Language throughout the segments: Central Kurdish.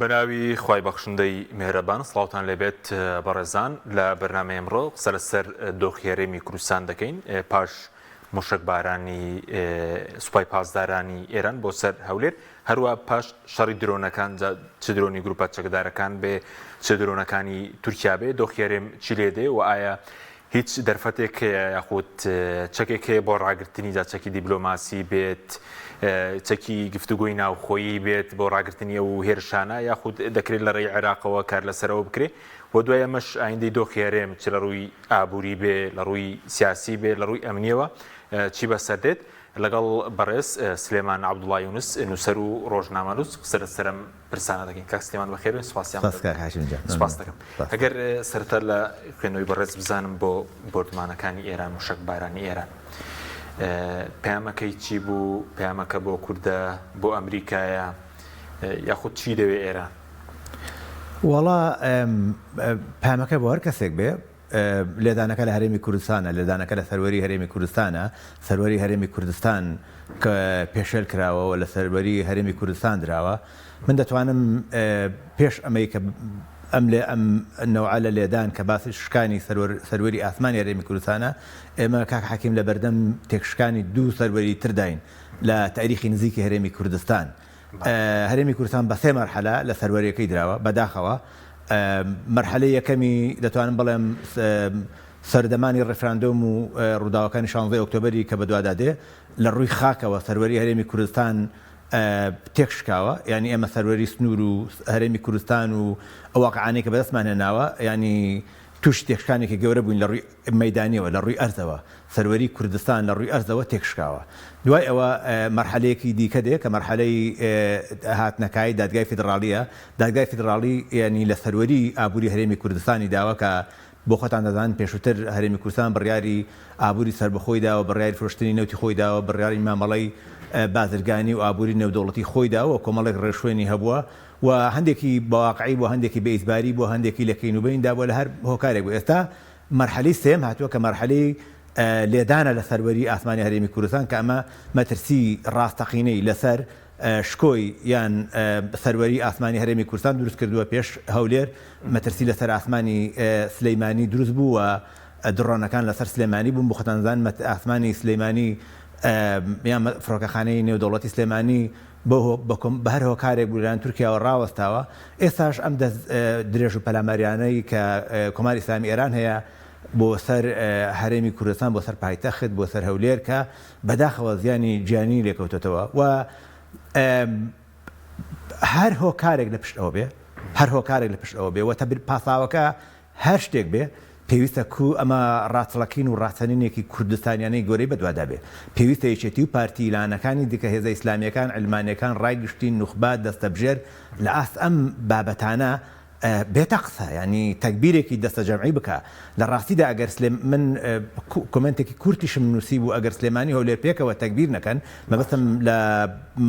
بەناوی خوای بەخشندەی میهرەبان سڵاوتان لێبێت بەڕێزان لە بەرنامەی ئەمڕۆ قسە لەسەر دۆخێرەمی کوردستان دەکەین پاش مشک بارانی سوپای پاسدارانی ئێران بۆ سەر هەولێر هەروە پاش شەڕی درۆنەکان چ درۆنی گروپە چەکدارەکان بێ چ درۆنەکانی تورکیا بێ دۆخێرێم چی لێ دێ و ئایا هیچ دەرفەتێک یاخود چەکێک بۆ ڕاگررتنی دا چەکی دیبلۆماسی بێت چەکی گفتوگوی ناوخۆیی بێت بۆ ڕاگررتنیە و هێرشانە یاخود دەکرێت لە ڕێی عێراقەوە کار لەسەرەوە بکرێت و دوایە مەش ئایندەی دۆخێرێم چ لە ڕووی ئابووری بێ لە ڕووی سیاسی بێ لە ڕووی ئەمنیەوە چی بەسەردێت لەگەڵ بەڕێز سلێمان عەبدوڵڵا یونس نووسەر و ڕۆژنامەنووس سەرم پرسانە دەکەین کاک سلێمان بەخێر سپاسیان سپاس دەکەم ئەگەر سەرەتا لە خوێندنەوەی بەڕێز بزانم بۆ بۆردمانەکانی ئێران و شەک بارانی ئێران پەیامەکەی چی بوو پەیامەکە بۆ کوردە بۆ ئەمریکایە یاخود چی دەوێ ئێران وەڵا پەیامەکە بۆ هەر کەسێک بێ لێدانەکە لە هەرێمی کوردستانە لێدانەکە لە سەروەری هەرێمی کوردستانە سەروەری هەرێمی کوردستان کە پێشێل کراوەوە لە سەروەری هەرێمی کوردستان دراوە من دەتوانم پێش ئەمەی کە ئەم نەوعە لە لێدان کە باسی شکانی سەروەری ئاسمانی هەرێمی کوردستانە ئێمە کاک حەکیم لە بەردەم تێکشکانی دوو سەروەری ترداین لە تاریخی نزیکی هەرێمی کوردستان هەرێمی کوردستان بە سێ مەرحەلە لە سەروەریەکەی دراوە بەداخەوە مەرحەلەی یەکەمی دەتوانم بڵێم سەردەمانی ڕێفراندۆم و ڕووداوەکانی 16 ئۆکتۆبەری کە بەدوادادێ لە ڕووی خاکەوە سەروەری هەرێمی کوردستان تێکشکاوە ینی ئێمە سەروەری سنوور و هەرێمی کوردستان و ئەو واقعانەی کە بەدەستمان هێناوە ینی توش تێکشکانێکی گەورە بووین لە ڕووی مەیدانیەوە لە ڕووی ئەرزەوە سەروەری کوردستان لە ڕووی ئەرزەوە تێکشکاوە دوای ئەوە مەرحەلەیەکی دیکە دێ کە مەرحەلەی هاتنەکای دادگای فیدراڵیە دادگای فیدراڵی ینی لە سەروەری ئابووری هەرێمی کوردستانی داوە کە بۆ خۆتان دەزان پێشووتر هەرێمی کوردستان بڕیاری ئابووری سربەخۆی داوە بڕیاری فرۆشتنی نەوتی خۆی داوە بڕیاری مامەڵەی بازرگانی و ئابووری نێودەوڵەتی خۆی داوە کۆمەڵێک ڕێشوێنی هەبووە و هەندێکی بەواقعی بۆ هەندێکی بەئیزباری بۆ هەندێکی لە کەینوبەیندا بۆ لە هەر هۆکارێک بوو ئێستا مەرحەلەی سێم هاتووە کە مەرحەلەی لێدانە لە سەروەری ئاسمانی هەرێمی کوردستان کە ئەمە مەترسی ڕاستەقینەی لەسەر شکۆی یان سەروەری ئاسمانی هەرێمی کوردستان دروست کردووە پێش هەولێر مەترسی لەسەر ئاسمانی سلەیمانی دروست بوو و درۆنەکان لەسەر سلێمانی بوون بۆ خۆتانزان ئاسمانی سلەیمانی یان فڕۆکەخانەی نێودەوڵەتی سلێمانی بە هەر هۆکارێک بوولان تورکیاوە ڕاوەستاوە ئێستاش ئەم درێژ و پەلاماریانەی کە کۆماری ئیسلامی ئێران هەیە بۆ سەر هەرێمی کوردستان بۆ سەر پایتەخت بۆ سەر هەولێر کە بەداخەوە زیانی گیانی لێکەوتێتەوە و هەر هۆکارێک لە پشت ئەوە بێ هەر هۆکارێک لە پشت ئەوە بێ و پاساوەکە هەر شتێک بێ پێویستە کو ئەمە ڕاستەڵەکین و ڕاستەنینێکی کوردستانیانەی گۆرەی بەدوادا بێ پێویستە یەکێتی و پارتیلانەکانی دیکە هێزە ئیسلامیەکان علمانیەکان ڕایگشتی نوخبات دەستەبژێر لە ئاست ئەم بابەتانە بێتە قسە ینی تەکبیرێکی دەستە جەمعی بکە لە ڕاستیدا ئەگەر من کۆمنتێکی کورتیشم نووسی بوو ئەگەر سلێمانی هەولێر پێکەوە تەکبیر نەکەن مەبەستم لە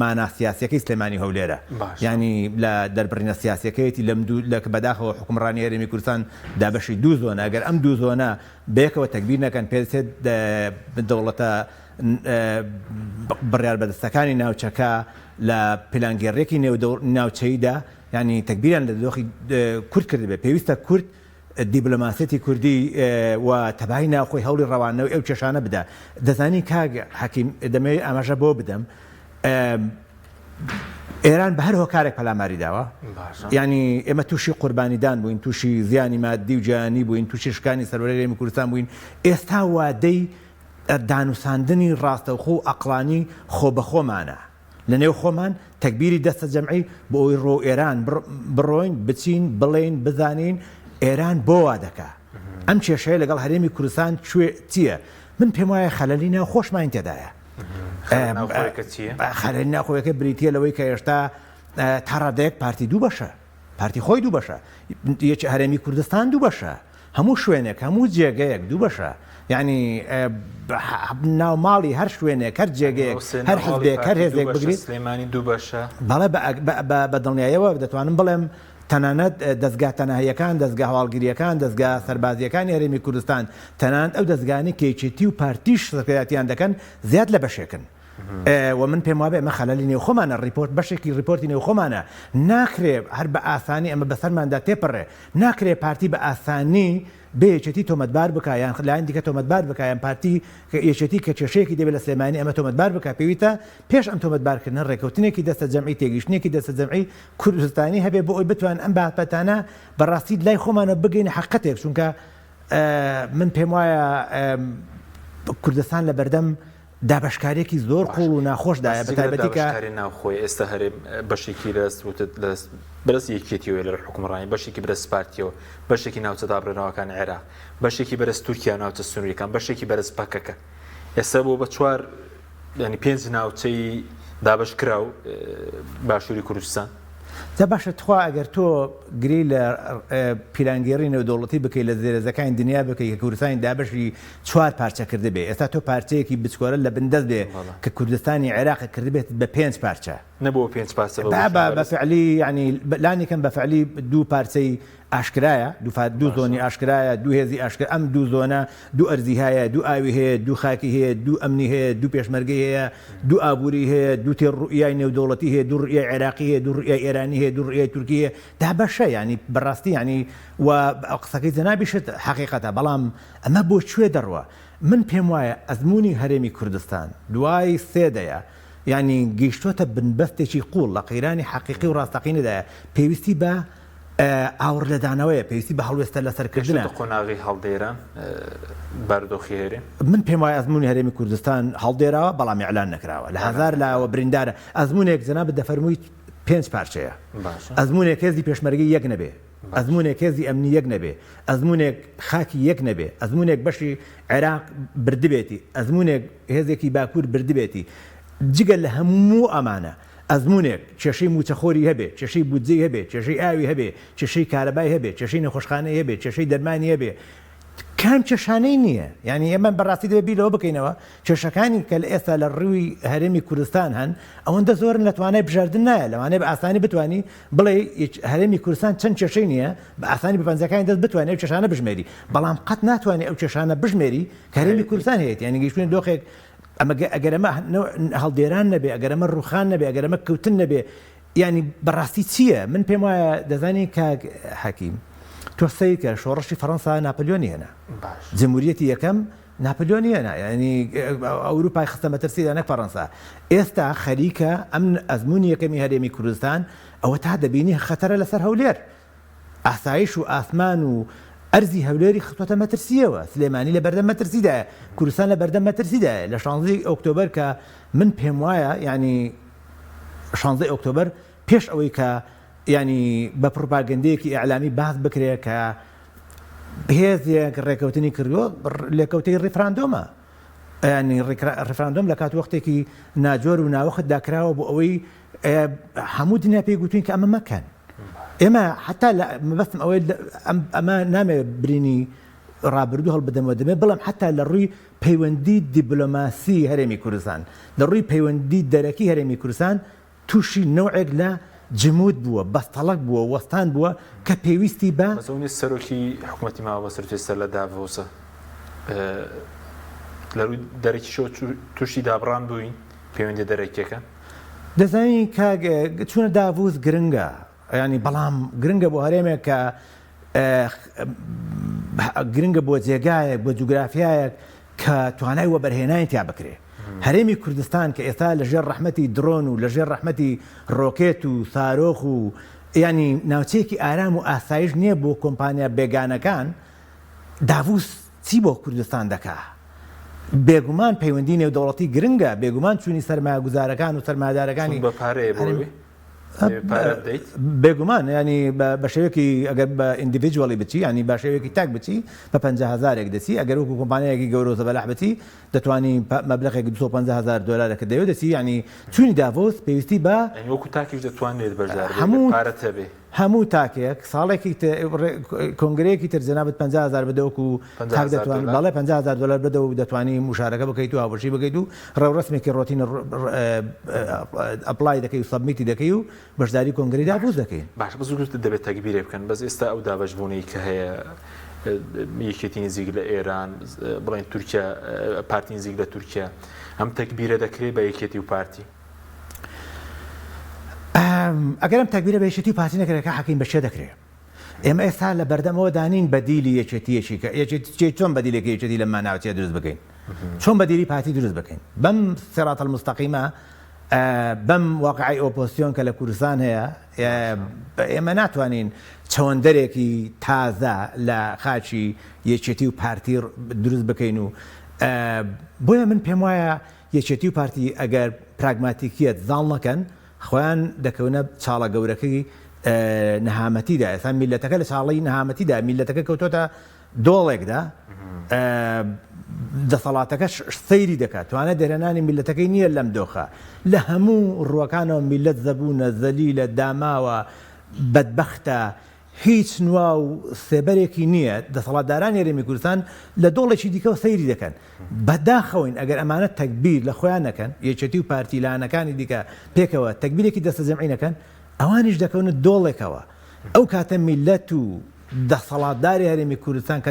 مانا سیاسیەکەی سلێمانی هەولێرە ینی لە دەربڕینە سیاسیەکەیەتی لە بەداخەوە حکومڕانی هەرێمی کوردستان دابەشی دوو زۆنە ئەگەر ئەم دوو زۆنە بێکەوە تەکبیر نەکەن پێدەچێت دەوڵەتە بڕیار بەدەستەکانی ناوچەکە لە پلانگێڕێکی ناوچەیدا ینی تەکبیریان لە دۆخی کورد کرد بێ پێویستە کورد دیبلۆماسیەتی کوردی و تەبای ناوخۆی هەوڵی ڕەوانەوەی ئەو کێشانە بدە دەزانی کاک حەکیم دەمەوێت ئاماژە بۆ بدەم ئێران بە هەر هۆکارێک پەلاماری داوە ینی ئێمە تووشی قوربانیدان بووین تووشی زیانی مادی و جیهانی بووین تووشی شکانی سەروەری هەرێمی کوردستان بووین ئێستا وادەی دانووساندنی ڕاستەوخۆ و ئەقڵانی خۆبەخۆمانە لە نێو خۆمان تەکبیری دەستە جەمعی بۆ ئەوی ڕۆ ئێران بڕۆین بچین بڵێن بزانین ئێران بۆ وا دەکا ئەم کێشەیە لەگەڵ هەرێمی کوردستان چییە من پێم وایە خەلەلی ناو خۆشمان تێدایە خەلەلی ناوخۆیەکە بریتە لەوەی کە هێشتا تا ڕادەیەک پارتی دوو بەشە پارتی خۆی دوو بەشە هەرێمی کوردستان دوو بەشە هەموو شوێنێک هەموو جێگەیەک دوو بەشە یعنی ناو ماڵی هەر شوێنێک هەر جێگەیەک هەر حزبێک هەر هێزێک بگریت سلێمانی دوو بەشە بەڵێ بە دڵنیاییەوە دەتوانم بڵێم تەنانەت دەستگا تەناهیەکان دەستگا هەواڵگیریەکان دەستگا سەربازیەکانی هەرێمی کوردستان تەنانەت ئەو دەستگانی کێچێتی و پارتیش سەرکردایەتیان دەکەن زیاد لە بەشێکن و من پێم وابێ ئەمە خەلەلی نێو خۆمانە ڕیپۆرت بەشێکی ڕیپۆرتی نێو خۆمانە ناکرێ هەر بە ئاسانی ئەمە بەسەرماندا تێپەڕێ ناکرێ پارتی بە ئاسانی بێچێتی تۆمەتبار بکە یان لایەن دیکە تۆمەتبار بکە یان پارتی یەکێتی کە کێشەیەکی دەبێت لە سلێمانی ئەمە تۆمەتبار بکە پێویستە پێش ئەم تۆمەتبارکردن ڕێکەوتنێکی دەستە جەمعی تێگەیشتنێکی دەستە جەمعی کوردستانی هەبێ بۆ ئەوی بتوان ئەم بابەتانە بەڕاستی لای خۆمانە بگەینە حەقەتێک چونکە من پێم وایە کوردستان لە بەردەم دابشکارێکی زۆر قوڵ و ناخۆشدایە بەتایبەتی کە ناوخۆی ئێستا هەرێ بەشێکی بەرز یەکێتیەوە لە حکومڕانی بەشێکی بەرز پارتیەوە بەشێکی ناوچە دابڕێنەوەکان عێراق بەشێکی بەرز تورکیا ناوچە سنووریەکان بەشێکی بەرز پاکەکە ئێستا بۆ بە چوار ینی پێنج ناوچەی دابش کرا و باشووری کوردستان جا باشە تخوا ئەگەر تۆ گری لە پیرانگەێڕی نێودوڵەتی بکەیت لە زێرەزەکانی دنیا بکەیت کە کوردستانی دابشی چوار پارچە کرده بێ ئێستا تۆ پارچەیەکی بچکۆرە لە بندەست بێ کە کوردستانی عێراق کرده بێت بە 5 پارچە نەبووە 5 پارچە بەفعلی ینی لانیکەم بەفعلی دوو پارچەی ئاشکرایە دوو زۆنی ئاشکرایە دوو هێزی ئاشکرا ئەم دوو زۆنە دوو ئەرزی هەیە دوو ئاوی هەیە دوو خاکی هەیە دوو ئەمنی هەیە دوو پێشمەرگەی هەیە دوو ئابووری هەیە دوو تێڕوئیای نێودوڵەتی هەیە دوو ڕوئیای عێراقی هەیە دوو ڕوئیای ئێرانی هەیە دوو ڕوئیای تورکی هەیە دا بەشە ینی بەڕاستی ینی و قسەکەی جەنابیشت حەقیقەتە بەڵام ئەمە بۆ کوێ دەڕوە من پێم وایە ئەزمموی هەرێمی کوردستان دوای سێدەیە ینی گەیشتوتە بنبەستێکی قوڵ لە قەیرانی حەقیقی و ڕاستەقینەدایە پێویستی بە ئاور لەدانەوەیە پێویستی بە هەڵوێستە لەسەرکردنە قۆناغی هەڵدێران بەردۆخی هێرێ من پێم وایە ئەزمموی هەرێمی کوردستان هەڵدێراوە بەڵام ئیعلان نەکراوە لە هەزار لاوە بریندارە ئەزممونێک جەناب دەفەرمووی 5 پارچەیە ئەزممونێک هێزی پێشمەرگی یەک نەبێ ئەزممونێک هێزی ئەمنی یەک نەبێ ئەزممونێک خاکی یەک نەبێ ئەزممونێک بەشی عێراق بردبێتی ئەزممونێک هێزێکی باکوور بردبێتی جگە لە هەموو ئەمانە ئەزممونێک کێشەی موچەخۆری هەبێ کێشەی بودجەی هەبێ کێشەی ئاوی هەبێ کێشەی کارەبای هەبێ کێشەی نەخۆشخانەی هەبێ کێشەی دەرمانی هەبێ کام کێشانەی نییە ینی ئێمە بەڕاستی دەبێ بیرەوە بکەینەوە کێشەکانی کە لە ئێستا لە ڕووی هەرێمی کوردستان هەن ئەوەندە زۆرن لە توانای بژاردن نایە لەوانەیە بە ئاسانی بتوانی بڵێ هەرێمی کوردستان چەند کێشەی نییە بە ئاسانی بەپەنجەکانی دەست بتوانێت ئەو کێشانە بژمێری بەڵام قەت ناتوانێت ئەو کێشانە بژمێری کە هەرێمی کوردستان هەیە ینی گەیشتوونە دۆخێک ئەمە ئەگەر ئەمە هەڵدێران نەبێ ئەگەر ئەمە ڕوخان نەبێ ئەگەر ئەمە کەوتن نەبێ ینی بەڕاستی چییە من پێم وایە دەزانی کاک حەکیم تۆ سەی کە شۆڕشی فەڕەنسا ناپلیۆنی هێنا جمهوریەتی یەکەم ناپلیۆنی هێنا ینی ئەوروپای خستە مەترسیدا نەک فەڕەنسا ئێستا خەریکە ئەم ئەزمموی یەکەمی هەرێمی کوردستان ئەوە تا دەبینی خەتەرە لەسەر هەولێر ئاسایش و ئاسمان و ئەرزی هەولێری خستۆتە مەترسیەوە سلێمانی لە بەردەم مەترسیدایە کوردستان لە بەردەم مەترسیدایە لە 16 ئۆکتۆبەر کە من پێم وایە ینی 16 ئۆکتۆبەر پێش ئەوەی کە ینی بە پروپاگەندەیەکی ئیعلامی باس بکرێت کە هێزێک ڕێکەوتنی کردووە لێکەوتەی ڕێفراندۆمە ینی ڕێفراندۆم لە کات وەختێکی ناجۆر و ناوەخت داکراوە بۆ ئەوەی هەموو دنیا پێی گوتوین کە ئەمە مەکەن ئێمە حتا مەبەستم ئەوەی ئەمە نامێ برینی ڕابردوو هەڵبدەمەوە دەمێ بەڵام حتا لە ڕووی پەیوەندی دیبلۆماسی هەرێمی کوردستان لە ڕووی پەیوەندی دەرەکی هەرێمی کوردستان تووشی نەوعێک لە جمود بووە بەستەڵک بووە وەستان بووە کە پێویستی بە مەزونی سەرۆکی حکوومەتی ماوە سەرۆکیێستا لە داڤۆسە لە ڕووی دەرەکی شۆ تووشی دابڕان بووین پەیوەندی دەرەکیەکە دەزانی چونە داڤوس گرنگە ینی بەڵام گرنگە بۆ هەرێمێک کە گرنگە بۆ جێگایەک بۆ جوگرافیایەک کە توانای وەبەرهێنانی تیا بکرێ هەرێمی کوردستان کە ئێستا لەژێر ڕەحمەتی درۆن و لەژێر ڕەحمەتی ڕۆکێت و سارۆخ و ینی ناوچەیەکی ئارام و ئاسایش نییە بۆ کۆمپانیا بێگانەکان داڤوس چی بۆ کوردستان دەکا بێگومان پەیوەندی نێودەوڵەتی گرنگە بێگومان چوونی سەرمایه‌گوزارەکان و سەرمایه‌دارەکانی بە پارەیە بۆی بێگومان ینی بە شێوەیەکی ئەگەر بە ئیندیڤیدوەڵی بچی ینی با شێوەیەکی تاک بچی بە 50,000 دەچی ئەگەر وەکو کۆمپانیایەکی گەورە زەبەلاح بچی دەتوانی مەبلەغێکی 250,000 دلار کە دەوێت دەچی ینی چوونی داڤۆس پێویستی بە وەکو تاکیش دەتوانێت بەرزار پارەت هەبێ هەموو تاکێک ساڵێکی کۆنگرەیەکی تر جەنابەت 50,000 بدەوەکو تاک دەتوانێت بەڵێ 50,000 دلار بدە و دەتوانی مشارەکە بکەیت و هاوبەشی بکەیت و ڕێوڕسمێکی ڕۆتین ئەپلای دەکەی و سەبمیتی دەکەی و بەشداری کۆنگری داڤوس دەکەین باش بزوت دەبێت تەکبیرێ بکەن بەس ئێستا ئەو دابەشبوونی کە هەیە یەکێتی نزیک لە ئێران بڵێن تورکیا پارتی نزیک لە تورکیا ئەم تەکبیرە دەکرێت بە یەکێتی و پارتی ئەگەرم تەکبیرە بە یەکێتی و پارتی نەکرێت کە حەکیم بەشێ دەکرێت ئێمە ئێستا لە بەردەمەوە دانین بەدیلی یەکێتیەکی کە یەکێتی چۆن بەدیلێکی یەکێتی لە ماناوچێ دروست بکەین چۆن بەدیلی پارتی دروست بکەین بەم سیرات المستەقیمە بەم واقعی ئۆپۆزیسیۆن کە لە کوردستان هەیە ئێمە ناتوانین چەوەندەرێکی تازە لە خاچی یەکێتی و پارتی دروست بکەین و بۆیە من پێم وایە یەکێتی و پارتی ئەگەر پراگماتیکیت زاڵ نەکەن خۆیان دەکەونە چاڵە گەورەکەی نەهامەتیدا ئێستا میلەتەکە لە چاڵی نەهامەتیدا میلەتەکە کەوتۆتە دۆڵێکدا دەسەڵاتەکە سەیری دەکات توانێت دەرێنانی میلەتەکەی نییە لەم دۆخە لە هەموو ڕووەکانەوە میلەت زەبوونە زەلیلە داماوە بەدبەختە هیچ نوا و سێبەرێکی نییە دەسەڵاتدارانی هەرێمی کوردستان لە دۆڵێکی دیکەەوە سەیری دەکەن بەداخەوەین ئەگەر ئەمانە تەکبیر لە خۆیان نەکەن یەکێتی و پارتی لایەنەکانی دیکە پێکەوە تەکبیرێکی دەستە جەمعی نەکەن ئەوانیش دەکەونە دۆڵێکەوە ئەو کاتە میلەت و دەسەڵاتداری هەرێمی کوردستان کە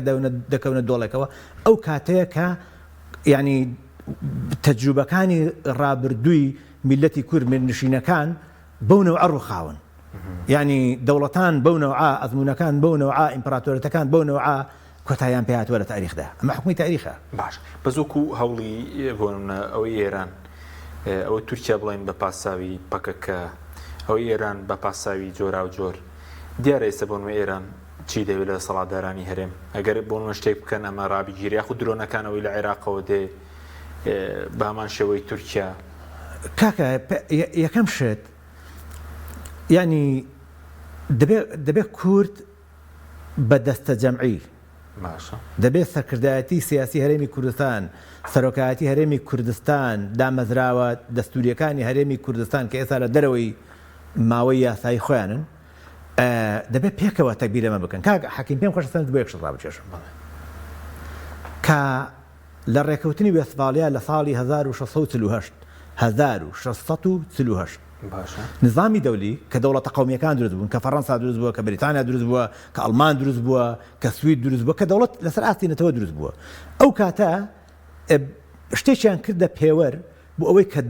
دەکەونە دۆڵێکەوە ئەو کاتەیە کە یعنی تەجروبەکانی ڕابردووی میلەتی کورد نشینەکان بەو نەوعە ڕووخاون یعنی دەوڵەتان بەو نەوعە ئەزمونونەکان بەو نەوعە ئیمپراتۆرەتەکان بەو نەوعە کۆتاییان پێ هاتووە لە تاریخدا ئەمە حکومی تاریخە باش بەزۆکو هەوڵی بۆنە ئەوەی ئێران ئەوە تورکیا بڵێن بە پاساوی پەکەکە ئەوەی ئێران بە پاساوی جۆرا و جۆر دیارە ئێستا بۆنمە ئێران چی دەوێت لە سەڵاتدارانی هەرێم ئەگەر بۆنمە شتێک بکەن ئەمە ڕابیگیری یاخود درۆنەکانەوەی لە عێراقەوە دێ بە هەمان شێوەی تورکیا کاکە یەکەم شت یعنی دەبێت کورد بە دەستە جەمعی دەبێت سەرکردایەتی سیاسی هەرێمی کوردستان سەرۆکایەتی هەرێمی کوردستان دامەزراوە دەستوریەکانی هەرێمی کوردستان کە ئێستا لە دەرەوەی ماوەی یاسایی خۆیانن دەبێت پێکەوە تەکبیرەمە بکەن کاک حەکیم پێم خۆشەستان بۆ یەکشت ڕابچێشم کە لە ڕێکەوتنی وێستفالیا لە ساڵی 1648 نظامی دەولی کە دەوڵەتە قەومیەکان دروست بوون کە فەڕەنسا دروست بووە کە بریتانیا دروست بووە کە ئەڵمان دروست بووە کە سوید دروست بووە کە دەوڵەت لەسەر ئاستینەتەوە دروست بووە ئەو کاتە شتێکیان کردە پێوەر بۆ ئەوەی کە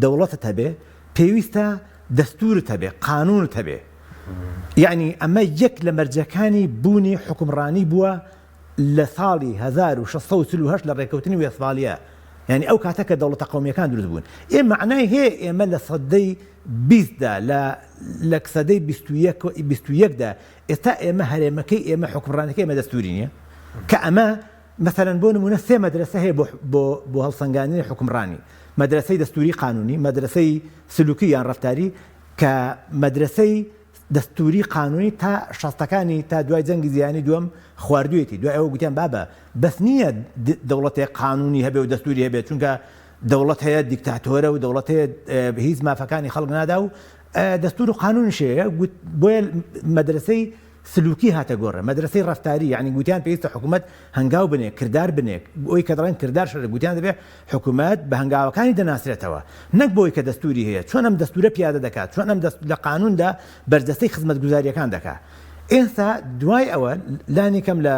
دەوڵەتت هەبێ پێویستە دەستورت هەبێ قانونت هەبێ یعنی ئەمە یەک لە مەرجەکانی بوونی حکومڕانی بووە لە ساڵی 1648 لە ڕێکەوتنی وێستفالیا یعنی ئەو کاتە کە دەوڵەتە قەومیەکان دروست بوون ئێمە معنای هەیە ئێمە لە سەدەی 20دا لە سەدەی 21دا ئێستا ئێمە هەرێمەکەی ئێمە حکومڕانەکەی ئێمە دەستوری نییە کە ئەمە مثلەن بۆ نمونە سێ مەدرسە هەیە بۆ هەڵسەنگاندنی حکومڕانی مەدرسەی دەستوری قانونی مەدرسەی سلوکی یان ڕەفتاری کە مەدرسەی دەستوری قانونی تا شەستەکانی تا دوای جەنگی جیهانی دووەم خواردوویەتی دوای ئەوە گوتیان بابە بەس نییە دەوڵەتێک قانونی هەبێ و دەستوری هەبێت چونکە دەوڵەت هەیە دیکتاتۆرە و دەوڵەت هەیە هیچ مافەکانی خەڵک نادا و دەستور و قانونیش هەیە بۆیە مەدرسەی سلوکی هاتە گۆڕە مەدرسەی ڕەفتاری یعنی گوتیان پێویستە حکوومەت هەنگاو بنێ کردار بنێ ئەوی کە دەڵێن کردار شەرە گوتیان دەبێت حکوومەت بە هەنگاوەکانی دەناسرێتەوە نەک بۆی کە دەستوری هەیە چۆن ئەم دەستورە پیادە دەکات چۆن ئەم لە قانوندا بەرجەستەی خزمەتگوزاریەکان دەکات ئێستا دوای ئەوە لانی کەم لە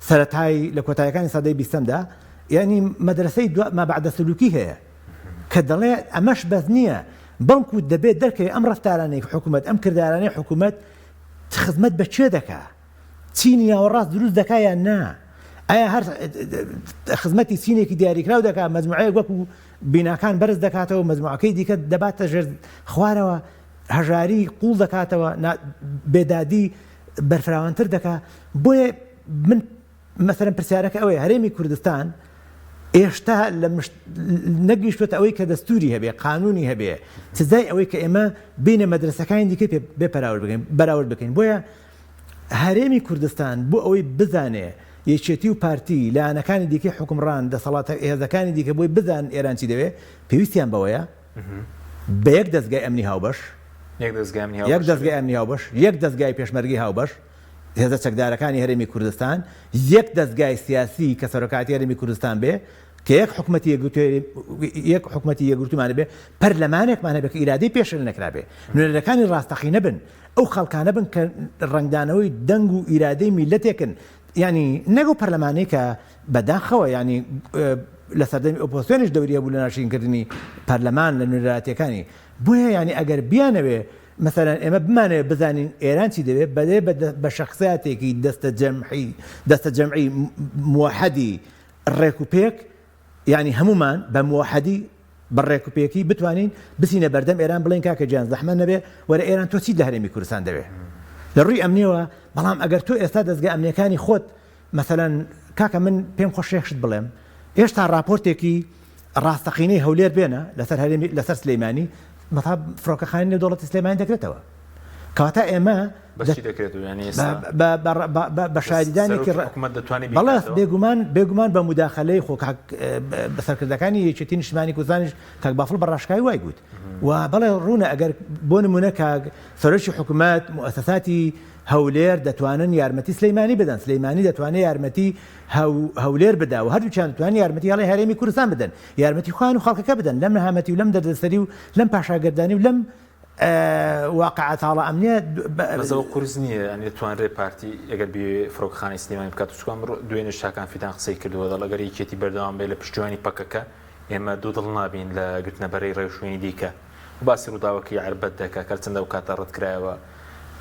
سەرەتای لە کۆتاییەکانی سەدەی 20دا یعنی مەدرسەی مابعدە سلوکی هەیە کە دەڵێ ئەمەش بەس نییە بەڵکو دەبێت دەرکەوێت ئەم ڕەفتارانەی حکوومەت ئەم کردارانەی حکوومەت خزمەت بە چێ دەکا چینی ناوەڕاست دروست دەکا یان نا ئایا هەر خزمەتی چینێکی دیاریکراو دەکات مەجموعەیەک وەکو بیناکان بەرز دەکاتەوە مەجموعەکەی دیکە دەباتە ژێر خوارەوە هەژاری قوڵ دەکاتەوە بێدادی بەرفراوانتر دەکات بۆیە من مەسەرەن پرسیارەکە ئەوەیە هەرێمی کوردستان ئێشتا نەگەیشتووەتە ئەوەی کە دەستوری هەبێ قانونی هەبێ سزای ئەوەی کە ئێمە بینە مەدرسەکانی دیکە بەراورد بکەین بۆیە هەرێمی کوردستان بۆ ئەوەی بزانێ یەکێتی و پارتی لایەنەکانی دیکەی حکومڕان دەسەڵاتە هێزەکانی دیکە بۆی بزان ئێران چی دەوێت پێویستیان بەوەیە بە یەک دەستگای ئەمنی هاوبەش یەک دەستگای ئەمنی هاوبەش یەک دەستگای پێشمەرگی هاوبەش هێزە چەکدارەکانی هەرێمی کوردستان یەک دەستگای سیاسی کە سەرۆکاتی هەرێمی کوردستان بێ کە یەک حکومەتی یەکگرتوومانە بێ پەرلەمانێکمان هەبێ کە ئیرادەی پێشێل نەکرابێ نوێنەرەکانی ڕاستەقینە بن ئەو خەڵکانە بن کە ڕنگدانەوەی دەنگ و ئیرادەی میلەتێکن ینی نەگو پەرلەمانەی کە بەداخەوە ینی لە سەردەمی ئۆپۆزیسیۆنیش دەوریە بوو لە ناشرینکردنی پەرلەمان لە نوێنەراتیەکانی بۆیە ینی ئەگەر بیانەوێ مثلا ئێمە بمانەوێت بزانین ئێران چی دەوێت بەدێ بە شخصیاتێکی دەستە جەمعی موحەدی ڕێک و پێک ینی هەمومان بە موحەدی بەڕێک و پێکی بتوانین بسینە بەردەم ئێران بڵین کاکە گیان زەحمە نەبێ وەرە ئێران تۆ چی لە هەرێمی کوردستان دەوێت لە ڕووی ئەمنیەوە بەڵام ئەگەر تۆ ئێستا دەستگای ئەمنیەکانی خۆت مثلا کاکە من پێم خۆشێخشت بڵێم هێشتا راپۆرتێکی ڕاستەقینەی هەولێر بێنە لەسەر سلەیمانی مەتاب فڕۆکەخانەی نێودەوڵەتی سلەیمانی دەکرێتەوە کەواتە ئێمە بە شاریدانێکی بەڵێ بێگومان بە موداخەلەی بەسەرکردەکانی یەکێتی نیشتیمانی کوردستانیش کاک بافڵ بەڕاشکایی وای گوت و بەڵێ ڕوونە ئەگەر بۆ نمونە کاک سەرۆکی حکوومەت مؤسساتی هەولێر دەتوانن یارمەتی سلەیمانی بدەن سلەیمانی دەتوانێت یارمەتی هەولێر بدا و هەردووچیان دەتوانێت یارمەتی هەڵی هەرێمی کوردستان بدەن یارمەتی خوان و خەڵکەکە بدەن لەم نەهامەتی و لەم دەردەسەری و لەم پاشاگەردانی و لەم واقعە تاڵە ئەمنیە بەزەوە قورس نییە ئەنی دەتوانرێ پارتی ئەگەر بێ فڕۆکەخانەی سلەیمانی بکات و چکان دوێنێ شاکان فیدان قسەی کردووە دەڵ ئەگەر یەکێتی بەردەوام بێ لە پشتیوانی پەکەکە ئێمە دوو دڵ نابین لە گرتنەبەرەی ڕێوشوێنی دیکە باسی ڕووداوەکەی عربەت دەکە کە چەندە و کاتە ڕەتکرایەوە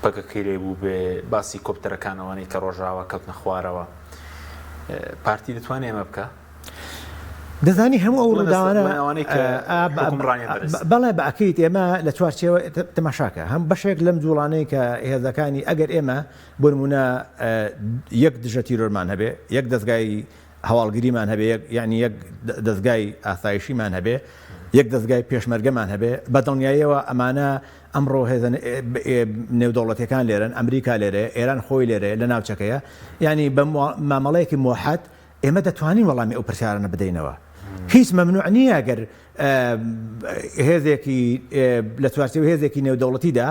پەکەکەی لێ بوو بێ باسی کۆپتەرەکانەوەی کە ڕۆژاوە کەوتنە خوارەوە پارتی دەتوانێت ئێمە بکە دەزانی هەموو ئەو ڕووداوانە بەڵێ بەعکیت ئێمە لە چوارچێوە تەماشاکە هەم بەشێک لەم جوڵانەی کە هێزەکانی ئەگەر ئێمە بۆ نمونە یەک دژە تیرۆرمان هەبێ یەک دەستگای هەواڵگریمان هەبێ یعنی یەک دەستگای ئاسایشیمان هەبێ یەک دەستگای پێشمەرگەمان هەبێ بە دڵنیاییەوە ئەمانە ئەمڕۆ هێزن نێودەوڵەتیەکان لێرن ئەمریکا لێرە ئێران خۆی لێرە لە ناوچەکەیە ینی بە مامەڵەیەکی موحەد ئێمە دەتوانین وەڵامی ئەو پرسیارانە بدەینەوە هیچ مەمنوع نییە ئەگەر هێزێکی لە چوارچێوە هێزێکی نێودەوڵەتیدا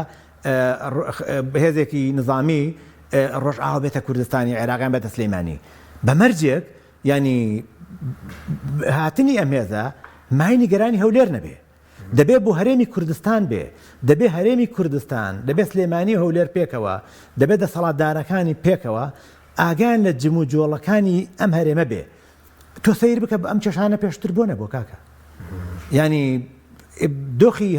هێزێکی نظامی ڕۆژئاوا بێتە کوردستانی عێراقیان بێتە سلەیمانی بەمەرجێک ینی هاتنی ئەم هێزە مای نیگەرانی هەولێر نەبێ دەبێ بۆ هەرێمی کوردستان بێ دەبێ هەرێمی کوردستان دەبێت سلێمانی هەولێر پێکەوە دەبێت دەسەڵاتدارەکانی پێکەوە ئاگان لە جمو جۆڵەکانی ئەم هەرێمە بێ تۆ سیر بکە ئەم چێشانە پێشتر بۆ نەبوو کاکە ینی دۆخی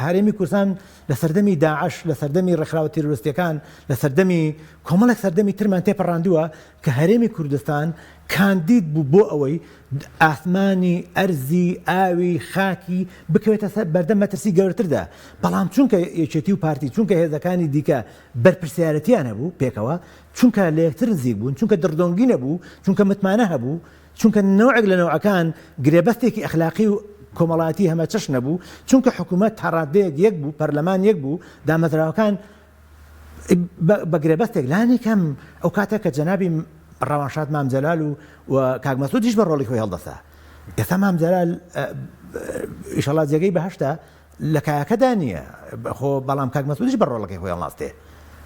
هەرێمی کوردستان لە سەردەمی داعش لە سەردەمی ڕێکخراوە تیرۆریستیەکان لە سەردەمی کۆمەڵێک سەردەمی ترمان تێپەڕاندووە کە هەرێمی کوردستان کاندید بوو بۆ ئەوەی ئاسمانی ئەرزی ئاوی خاکی بکەوێتە بەردەم مەترسی گەورەتردا بەڵام چونکە یەکێتی و پارتی چونکە هێزەکانی دیکە بەرپرسیارەتیان هەبوو پێکەوە چونکە لە یەکتر نزیک بوون چونکە دڕدۆنگی نەبوو چونکە متمانە هەبوو چونکە نەوعێک لە نەوعەکان گرێبەستێکی ئەخلاقی و کۆمەڵاتی هەمە چەش نەبوو چونکە حکوومەت هەڕادەیەک یەک بوو پەرلەمان یەک بوو دامەزراوەکان بە گرێبەستێک لانی کەم ئەو کاتێک کە جەنابی ڕەوانشاد مامجەلال و کاک مەسعودیش بە ڕۆڵی خۆی هەڵدەسا ئێستا مامجەلال ئیشەڵا جێگەی بەهەشتا لە کایەکەدا نییە خۆ بەڵام کاک مەسعودیش بە ڕۆڵەکەی خۆی هەڵناستێ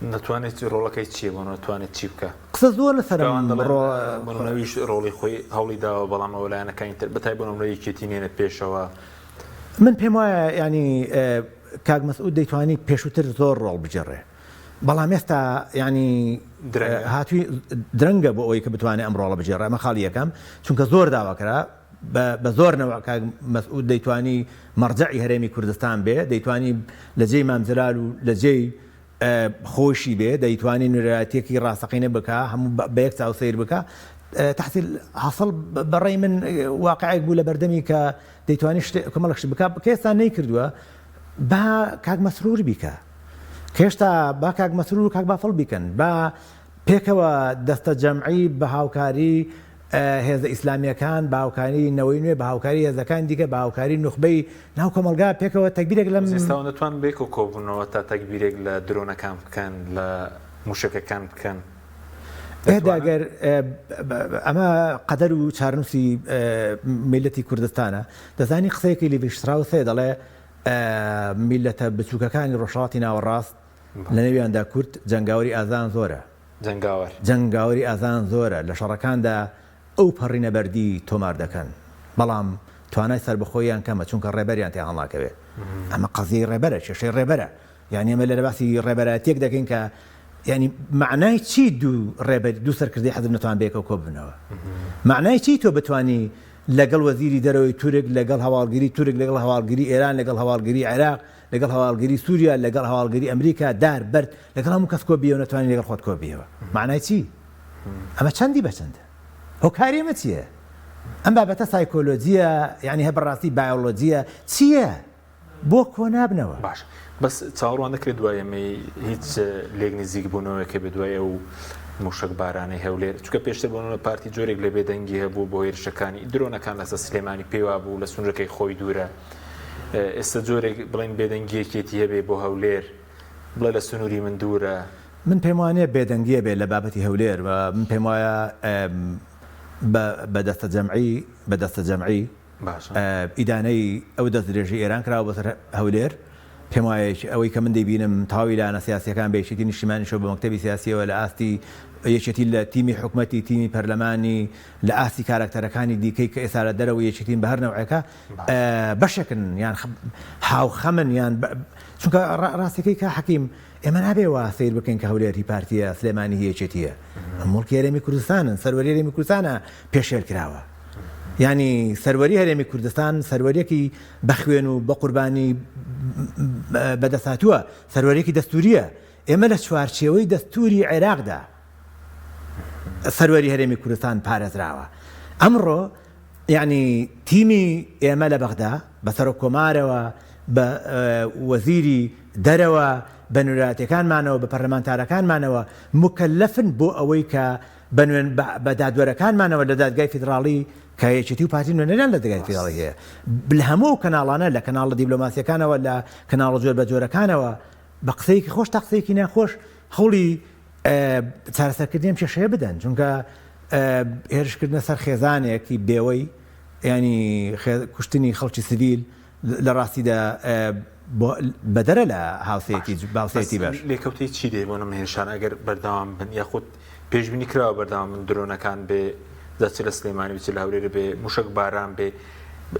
نتوانێت ڕۆڵەکەی چیە بۆ نتوانێت چی بکە قسە زۆر لەسەرەوەی ڕۆڵی خۆی هەوڵی داوە بەڵام ئەولایەنەکانی تر بەتای بۆ نمرەیەکێتی نێنێت پێشەوە من پێم وایە ینی کاک مەسعود دەیتوانی پێشووتر زۆر ڕۆڵ بجێڕێ بەڵام ئێستا ینی هاتووی درەنگە بۆ ئەوەی کە بتوانێت ئەم ڕۆڵە بجێڕێ ئەمە خاڵی یەکەم چونکە زۆر داواکرا بە زۆر نەوە کاک مەسعود دەیتوانی مەرجەعی هەرێمی کوردستان بێ دەیتوانی لە جێی مامجەلال و لە جێی خۆشی بێ دەیتوانی نوێنەراتیەکی ڕاستەقینە بکە هەموو بە یەک چاو سیر بکە تحصیل حاصل بەڕێی من واقعێک بوو لە بەردەمی کە دەیتوانی کۆمەڵێکش بکە کێستا نەیکردووە با کاک مەسرور بیکە کێشتا با کاک مەسرور و کاک بافڵ بیکەن با پێکەوە دەستە جەمعی بە هاوکاری هێزە ئیسلامیەکان بە هاوکاری نەوەی نوێ بە هاوکاری هێزەکان دیکە بە هاوکاری نوخبەی ناو کۆمەلگا پێکەوە تەکبیرێک لەم ئێستا دەتوان بێک و کۆبوونەوە تا تەکبیرێک لە درۆنەکان بکەن لە موشکەکان بکەن ئێداگەر ئەمە قەدەر و چارنووسی میلەتی کوردستانە دەزانی قسەیەکی لیڤیشتراو سێ دەڵێ میلەتە بچووکەکانی ڕۆژهەڵاتی ناوەڕاست لە نێویاندا کورد جەنگاوەری ئازان زۆرە جەنگاوەری ئازان زۆرە لە شەڕەکاندا ئەو پەڕینە بەردی تۆمار دەکەن بەڵام توانای سەربەخۆیان کەمە چونکە ڕێبەریان تێ هەڵناکەوێت ئەمە قەزیی ڕێبەرە کێشەی ڕێبەرە یعنی ئێمە لە باسی ڕێبەرەتێک دەکەین کە يعني معنای چی دوو سەرکردی حەزب نەتوان بێکەوە کۆ ببنەوە معنای چی تۆ بتوانی لەگەڵ وەزیری دەرەوەی تورک لەگەڵ هەواڵگیری تورک لەگەڵ هەواڵگیری ئێران لەگەڵ هەواڵگیری عێراق لەگەڵ هەواڵگیری سووریا لەگەڵ هەواڵگیری ئەمریکا دار بەرد لەگەڵ هەموو کەس کۆ بیەوە نەتوانانی لەگەڵ خۆت کۆ بیەوە معنای چی ئەمە چەندی بەچەندە هۆکاری ئەمە چییە ئەم بابەتە سایکۆلۆجیە یعنی هە بەڕاستی بایۆلۆجیە چییە بۆ کۆ نابنەوە باش بەس چاوەڕوان دەکرێت دوایەمەی هیچ لێک نزیک بوونەوەیەکە بە دوایە و موشک بارانەی هەولێر چونکە پێشتر بوونەوە پارتی جۆرێک لە بێدەنگی هەبوو بۆ هێرشەکانی درۆنەکان لەسەر سلێمانی پێوا بوو لە سونژەکەی خۆی دوورە ئێستا جۆرێک بڵێن بێدەنگیەکێتی هەبێ بۆ هەولێر بڵێ لە سنووری من دوورە من پێم وانەیە بێدەنگیە بێت لە بابەتی هەولێر و من پێم وایە بەدەستە جەمعی ئیدانەی ئەو دەست درێژی ئێران کراوە بەسەر هەولێر پێم وایە ئەوەی کە من دەبینم تاوی لایەنە سیاسیەکان بێشتی نیشتیمانیشەوە بە مەکتەبی سیاسیەوە لە ئاستی یەکێتی لە تیمی حکوومەتی تیمی پەرلەمانی لە ئاستی کارکتەرەکانی دیکەی کە ئێستا لە دەرەوە یەکێتین بە هەر نەوعەکە بەشێکن یان هاوخەمن یان چونکە ڕاستیەکەی کە حەکیم ئێمە نابێ وا سیر بکەین کە هەولێری پارتیە سلێمانی هەیەکێتیە مڵکی هەرێمی کوردستانن سەروەری هەرێمی کوردستانە پێشێل کراوە ینی سەروەری هەرێمی کوردستان سەروەریەکی بەخوێن و بە قوربانی بەدەساتووە سەروەریەکی دەستوریە ئێمە لە چوارچێوەی دەستوری عێراقدا سەروەری هەرێمی کوردستان پارێزراوە ئەمڕۆ یعنی تیمی ئێمە لە بەغدا بەسەر و کۆمارەوە بە وەزیری دەرەوە بە نوراتەکانمانەوە بە پەرلەمانتارەکانمانەوە مکەلەفن بۆ ئەوەی کە بە دادوەرەکانمانەوە لە دادگای فیدراڵی کە یەکێتی و پارتی نوێنەران لە دادگای فیدراڵی هەیە لە هەموو کەناڵانە لە کەناڵە دیبلۆماسیەکانەوە لە کەناڵە جۆر بە جۆرەکانەوە بە قسەیەکی خۆش تا قسەیەکی ناخۆش هەوڵی چارەسەرکردنیان پێشەیە بدەن چونکە هێرشکردنە سەر خێزانێکی بێوەی ینی کوشتنی خەڵکی سیڤیل لە ڕاستیدا بەدەرە لە باوسەیەتی باش لێکەوتەی چی دێ بۆ نەمهێنشان ئەگەر بەردەوام بن یاخود پێشبینی کراوە بەردەوام من درۆنەکان بێ دەچێت لە سلێمانی بچێت لە هەولێر بێ موشک باران بێ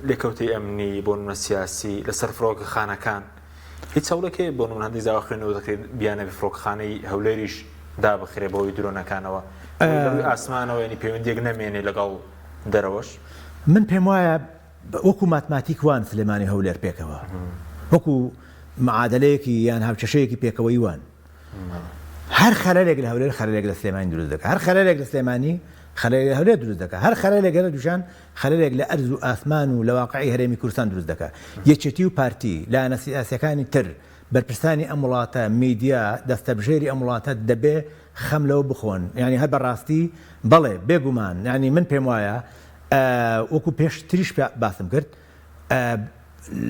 لێکەوتەی ئەمنی بۆ نمونە سیاسی لەسەر فڕۆکەخانەکان هیچ هەوڵێکێ بۆ نمونە هەندێک زاواخوێنەوە دەکرێت بیانە بە فڕۆکەخانەی هەولێریش دابخرێ بەوەی درۆنەکانەوە ئاسمانەوە ینی پەیوەندیەک نەمێنێ لەگەڵ دەرەوەش من پێم وایە وەکو ماتماتیک وان سلێمانی هەولێر پێکەوە وەکو معادلەیەکی یان هاوچەشەیەکی پێکەوەی وان هەر خەلەلێک لە هەولێر خەلەلێک لە سلێمانی دروست دەکات هەر خەلەلێک لە سلێمانی خەلەلێک لە هەولێر دروست دەکات هەر خەلەلێک لە دووشان خەلەلێک لە ئەرز و ئاسمان و لە واقعی هەرێمی کوردستان دروست دەکات یەکێتی و پارتی لایەنە سیاسیەکانی تر بەرپرسانی ئەم وڵاتە میدیا دەستەبژێری ئەم وڵاتە دەبێ خەم لەوە بخۆن یعنی هەر بەڕاستی بەڵێ بێگومان یعنی من پێم وایە وەکو پێشتریش باسم کرد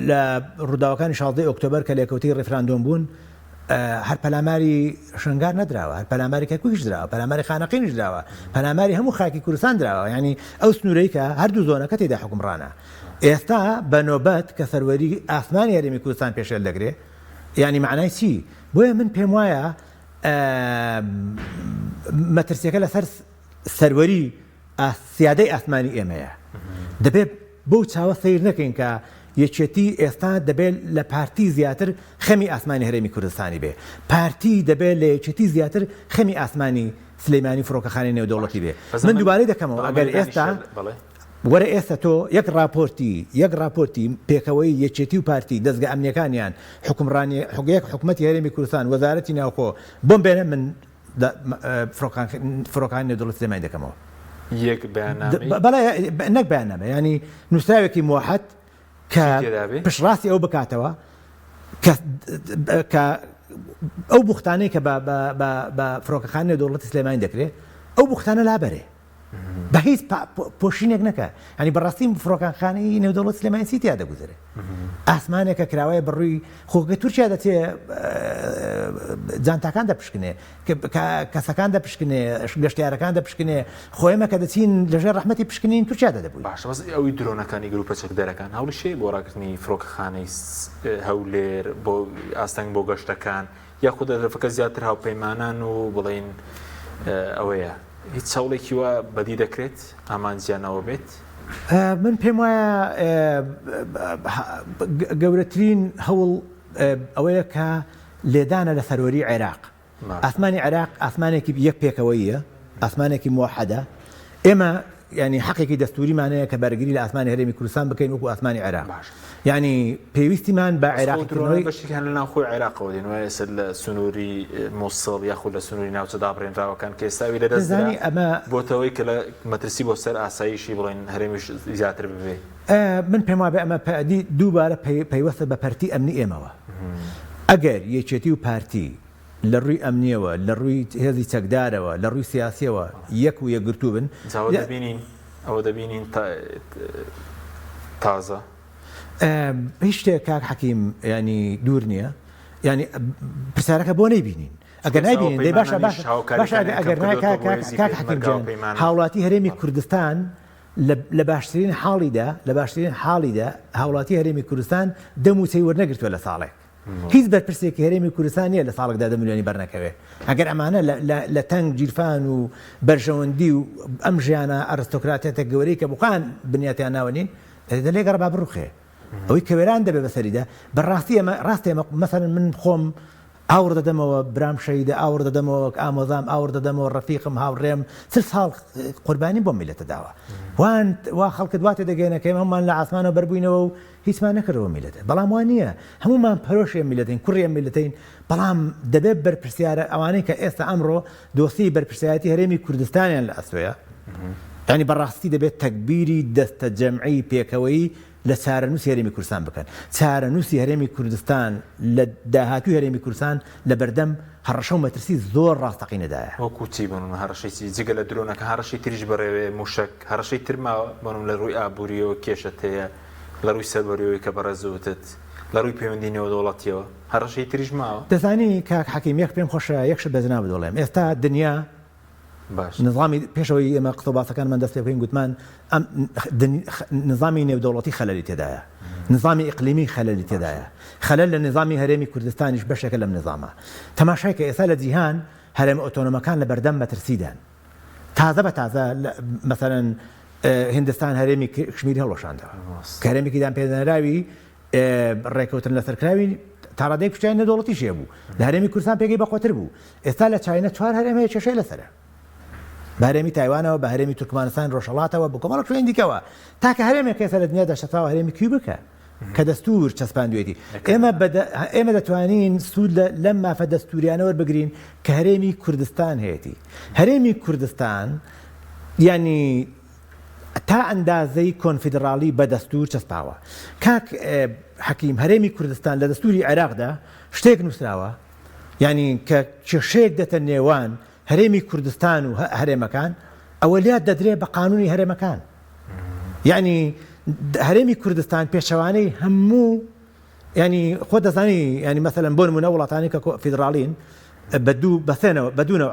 لە ڕووداوەکانی 16 ئۆکتۆبەر کە لێکەوتەی ڕێفراندۆم بوون هەر پەلاماری شنگار نەدراوە هەر پەلاماری کەرکووکیش دراوە پەلاماری خانەقینیش دراوە پەلاماری هەموو خاکی کوردستان دراوە ینی ئەو سنوورەی کە هەردوو زۆنەکە تێدا حکومڕانە ئێستا بە نۆبەت کە سەروەری ئاسمانی هەرێمی کوردستان پێشێل دەگرێت ینی معنای چی بۆیە من پێم وایە مەترسیەکە لەسەر سەروەری سیادەی ئاسمانی ئێمەیە دەبێت بەو چاوە سیر نەکەین کە یەکێتی ئێستا دەبێت لە پارتی زیاتر خەمی ئاسمانی هەرێمی کوردستانی بێ پارتی دەبێت لە یەکێتی زیاتر خەمی ئاسمانی سلێمانی فڕۆکەخانەی نێودەوڵەتی بێ من دووبارەی دەکەمەوە ئەگەر ئێستا وەرە ئێستا تۆ یەک راپۆرتی پێکەوەی یەکێتی و پارتی دەستگا ئەمنیەکانیان حکومڕانی یەک حکوومەتی هەرێمی کوردستان وەزارەتی ناوخۆ بۆم بێنە من فڕۆکەخانەی نێودەوڵەتی سلێمانی دەکەمەوە بەڵێ نەک بەیاننامە ینی نووسراوێکی موحد کە پشڕاستی ئەو بکاتەوە کە ئەو بوختانەی کە بە فڕۆکەخانەی نێودەوڵەتی سلێمانی دەکرێت ئەو بوختانە لابەرێ بە هیچ پۆشینێک نەکە ینی بەڕاستی فڕۆکەخانەی نێودەوڵەتی سلێمانی چیتیا دەگوزرێ ئاسمانێکە کراوەیە بەڕووی خۆگە تورکیا دەچێ جانتاکان دەپشکنێ کەسەکان دەپشکنێ گەشتیارەکان دەپشکنێ خۆیمە کە دەچین لەژێر ڕەحمەتی پشکنین تورکیا دەبووی باش ئەوی درۆنەکانی گروپە چەکدەرەکان هەوڵشێ بۆ ڕاکردنی فڕۆکەخانەی هەولێر بۆ ئاستەنگ بۆ گەشتەکان یاخود دەرفەکە زیاتر هاوپەیمانان و بڵێن ئەوەیە هیچ چاوڵێکی وە بەدی دەکرێت ئامانجیانەوە بێت من پێم وایە گەورەترین هەوڵ ئەوەیە کە لێدانە لە سەروەری عێراق ئاسمانی عێراق ئاسمانێکی یەک پێکەوەیە، ئاسمانێکی موحەدە. ئێمە ینی حەقێکی دەستوریمانەیە کە بەرگری لە ئاسمانی هەرێمی کوردستان بکەین وەکو ئاسمانی عێراق. یعنی پێویستیمان بە عێراقیکردنەوەی بەشێک هەن لە ناوخۆی عێراقەوە دێن وایە ئێستا لە سنووری مووسڵ یاخود لە سنووری ناوچە دابڕێنراوەکان کە ئێستاوی لەدەستدرا ئەمە بۆتەوەی کە لە مەترسی بۆ سەر ئاسایشی بڵێن هەرێمیش زیاتر ببێ. من پێم وابێ ئەمە دووبارە پەیوەستە بە پەرتی ئەمنی ئێمەوە. ئەگەر یەکێتی و پارتی لە ڕووی ئەمنیەوە لە ڕووی هێزی چەکدارەوە لە ڕووی سیاسیەوە یەک و یەکگرتوو بن ئەوە دەبینین تازە هیچ شتێک کاک حەکیم ینی دوور نییە، ینی پرسیارەکە بۆ نەیبینین. ئەگەر نایبینین دەی باشە ئەگەر کاک حەکیمجان هاوڵاتی هەرێمی کوردستان لە باشترین حاڵیدا هاوڵاتی هەرێمی کوردستان دەم و چەی وەرنەگرتووە لە ساڵێک. هیچ بەرپرسێکی هەرێمی کوردستان نیە لە ساڵێکدا 10 ملیۆنی بەرنەکەوێ. ئەگەر ئەمانە لە تەنگ گیرفان و بەرژەوەندی و ئەم ژیانە ئەرستۆکراتێتە گەورەی کە بخان بنیاتیان ناوەنین دەلێ گەڕ با بڕوخێ. ئەوەی کەوێران دەبێ بەسەریدا بەڕاستی ئێمە مەسەرن من خۆم ئاور دەدەمەوە برام شەیدە ئاور دەدەمەوە ئامۆزام ئاور دەدەمەوە ڕەفیقم هاوڕێم 30 ساڵ قوربانی بۆ میلەتە داوە وا خەڵکت دواتێ دەگەێنەکەی هەمومان لە ئاسمانەوە بەربووینەوە و هیچمان نەکردەوە میلەتە. بەڵام وان نییە هەمومان پەرۆشیە میلەتین کوڕیە میلەتین، بەڵام دەبێت بەرپرسیارە ئەوانەی کە ئێستا ئەمڕۆ دۆسی بەرپرسیاتی هەرێمی کوردستانیان لە ئەسوەیە، ینی بەڕاستی دەبێت تەکبیری دەستە جەمعی پێکەوەی لە چارەنووسی هەرێمی کوردستان بکەن. چارەنووسی هەرێمی کوردستان لە داهاتووی هەرێمی کوردستان لە بەردەم هەڕەشە و مەترسی زۆر ڕاستەقینەدایە. وەکوتی بنون هەڕەشەی جگە لە درۆنەکە هەڕەشەی تریش بەڕێوێ موشک هەڕەشەی ترماوە بنوم لە ڕووی ئابووریەوە کێشت هەیە، لە ڕووی سەروەریەوەی کە بەڕێزوتت، لە ڕووی پەیوەندی نێودەوڵەتیەوە هەڕەشەی تریش ماوە. دەزانی کاک حەکیم یەک پێم خۆشە یەکش بەزنا بدۆڵێم ئێستا دنیا نظامی پێشەوەی ئێمە قسەباسەکانمان دەست پێ بکەین گوتمان ئەم نظامی نێودەوڵەتی خەلەلی تێدایە، نظامی ئیقلیمی خەلەلی تێدایە، خەلەل لە نظامی هەرێمی کوردستانیش بەشێکە لەم نظامە. تەماشای کە ئێستا لە جیهان هەرێم ئۆتۆنۆمەکان لە بەردەم مەترسیدان تازە بە تازە مەسەرەن هیندستان هەرێمی کشمیری هەڵۆشاندەوە کە هەرێمێکیدان پێدەنراوی ڕێکەوتن لەسەرکراوی تا ڕادەی پشتیان نێودەوڵەتی شێ بوو لە هەرێمی کوردستان پێگەی بەخۆتر بوو. ئێستا لە چاینە 4 هەرێم هەیە کێشەی لەسەرە، بە هەرێمی تایوانەوە بە هەرێمی تورکمانستان ڕۆژهەڵاتەوە بە کۆمەڵک شوێن دیکەوە تاکە هەرێمێک ئێستا لە دنیادا شەتاوە هەرێمی کوێبکە کە دەستور چەسپاندوێتی. ئێمە دەتوانین سوود لەم مافە دەستوریانە وەربگرین کە هەرێمی کوردستان هەیەی. هەرێمی کوردستان ینی تا ئەندازەی کۆنفیدراڵی بە دەستور چەسپاوە. کاک حەکیم هەرێمی کوردستان لە دەستوری عێراقدا شتێک نووسراوە ینی کە کێشەیەک دەتە نێوان هەرێمی کوردستان و هەرێمەکان ئەوە لات دەدرێت بە قانونی هەرێمەکان. یعنی هەرێمی کوردستان پێشەوانەی هەموو ینی خۆ دەزانی ینی مەسەلەن بۆ نمونە وڵاتانی کە فیدراڵین بەدوونەوە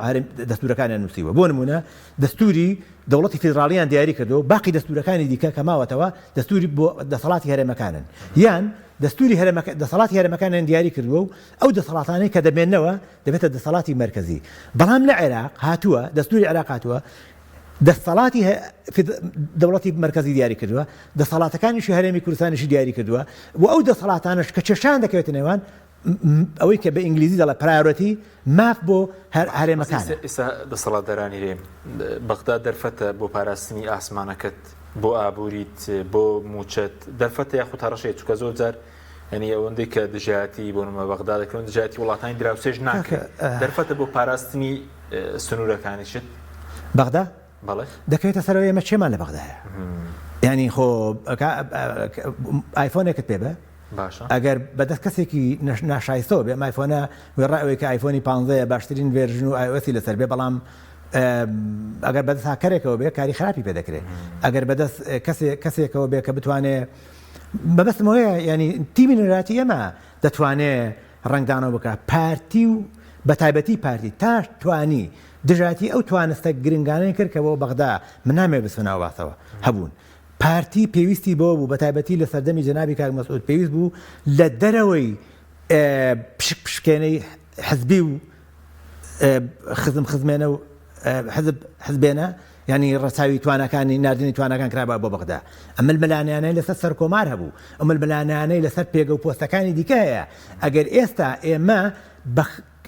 دەستورەکانیان نووسیوە. بۆ نمونە دەستوری دەوڵەتی فیدراڵیان دیاری کردو باقی دەستورەکانی دیکە کە ماوەتەوە دەستوری بۆ دەسەڵاتی هەرێمەکانن یان دەستوری دەسەڵاتی هەرێمەکانیان دیاری کردووە و ئەو دەسەڵاتانەی کە دەبێنەوە دەبێتە دەسەڵاتی مرکزی. بەڵام لە عێراق هاتووە دەستوری عێراق هاتووە دەسەڵاتی دەوڵەتی مرکزی دیاری کردووە، دەسەڵاتەکانیشی هەرێمی کوردستانیشی دیاری کردووە و ئەو دەسەڵاتانش کە چێشان دەکەوێتە نێوان ئەوەی کە بە ئینگلیزی دەڵێ پرایۆرەتی ماف بۆ هەرێمەکان. ئێستا دەسەڵاتدارانی لێ بەغدا دەرفەتە بۆ پاراستنی ئاسمانەکەت بۆ ئابووریت بۆ موچەت دەرفەتە یاخود هەڕەشەیە چونکە زۆر جار ینی ئەوەندەی کە دژایەتی بۆ نمە بەغدا دەکەون دژایەتی وڵاتانی دراوسێژ ناکرێت دەرفەتە بۆ پاراستنی سنوورەکانیشت بەغدا بەڵێ دەکەوێتە سەرەوە ئێمە چێمان لە بەغدایە ینی خۆ ئایفۆنێکت پێ بە باشە ئەگەر بەدەست کەسێکی ناشایستەوە بێ ئایفۆنە وێڕایەوەی کە ئایفۆنی 15 باشترین ڤێرژن و iOS لەسەر بێ بەڵام ئەگەر بەدەست هاکەرێکەوە بێ کاری خراپی پێ دەکرێت. ئەگەر بەدەست کەسێکەوە بێ کە بتوانێت بەبەستمەوەیە ینی تیمی نوێراتی ئێمە دەتوانێت ڕنگدانەوە بکە پارتی و بە تایبەتی پارتی تا توانی دژاتی ئەو توانستە گرنگانەی کرد کە بۆ بەغدا من نامێ بسناوباسەوە هەبوون. پارتی پێویستی بۆ بوو بە تایبەتی لە سەردەمی جەنابی کاک مەسعود پێویست بوو لە دەرەوەی پشکێنەی حزبی و خزمێنە و حزبێنە ینی ڕساوی توانەکانی نردنی توانەکان کرابە بۆ بەغدا. ئەمە مەلانیانەی لەسەر سەر کۆمار هەبوو ئەمە مەلانیانەی لەسەر پێگە و پۆستەکانی دیکە هەیە. ئەگەر ئێستا ئێمە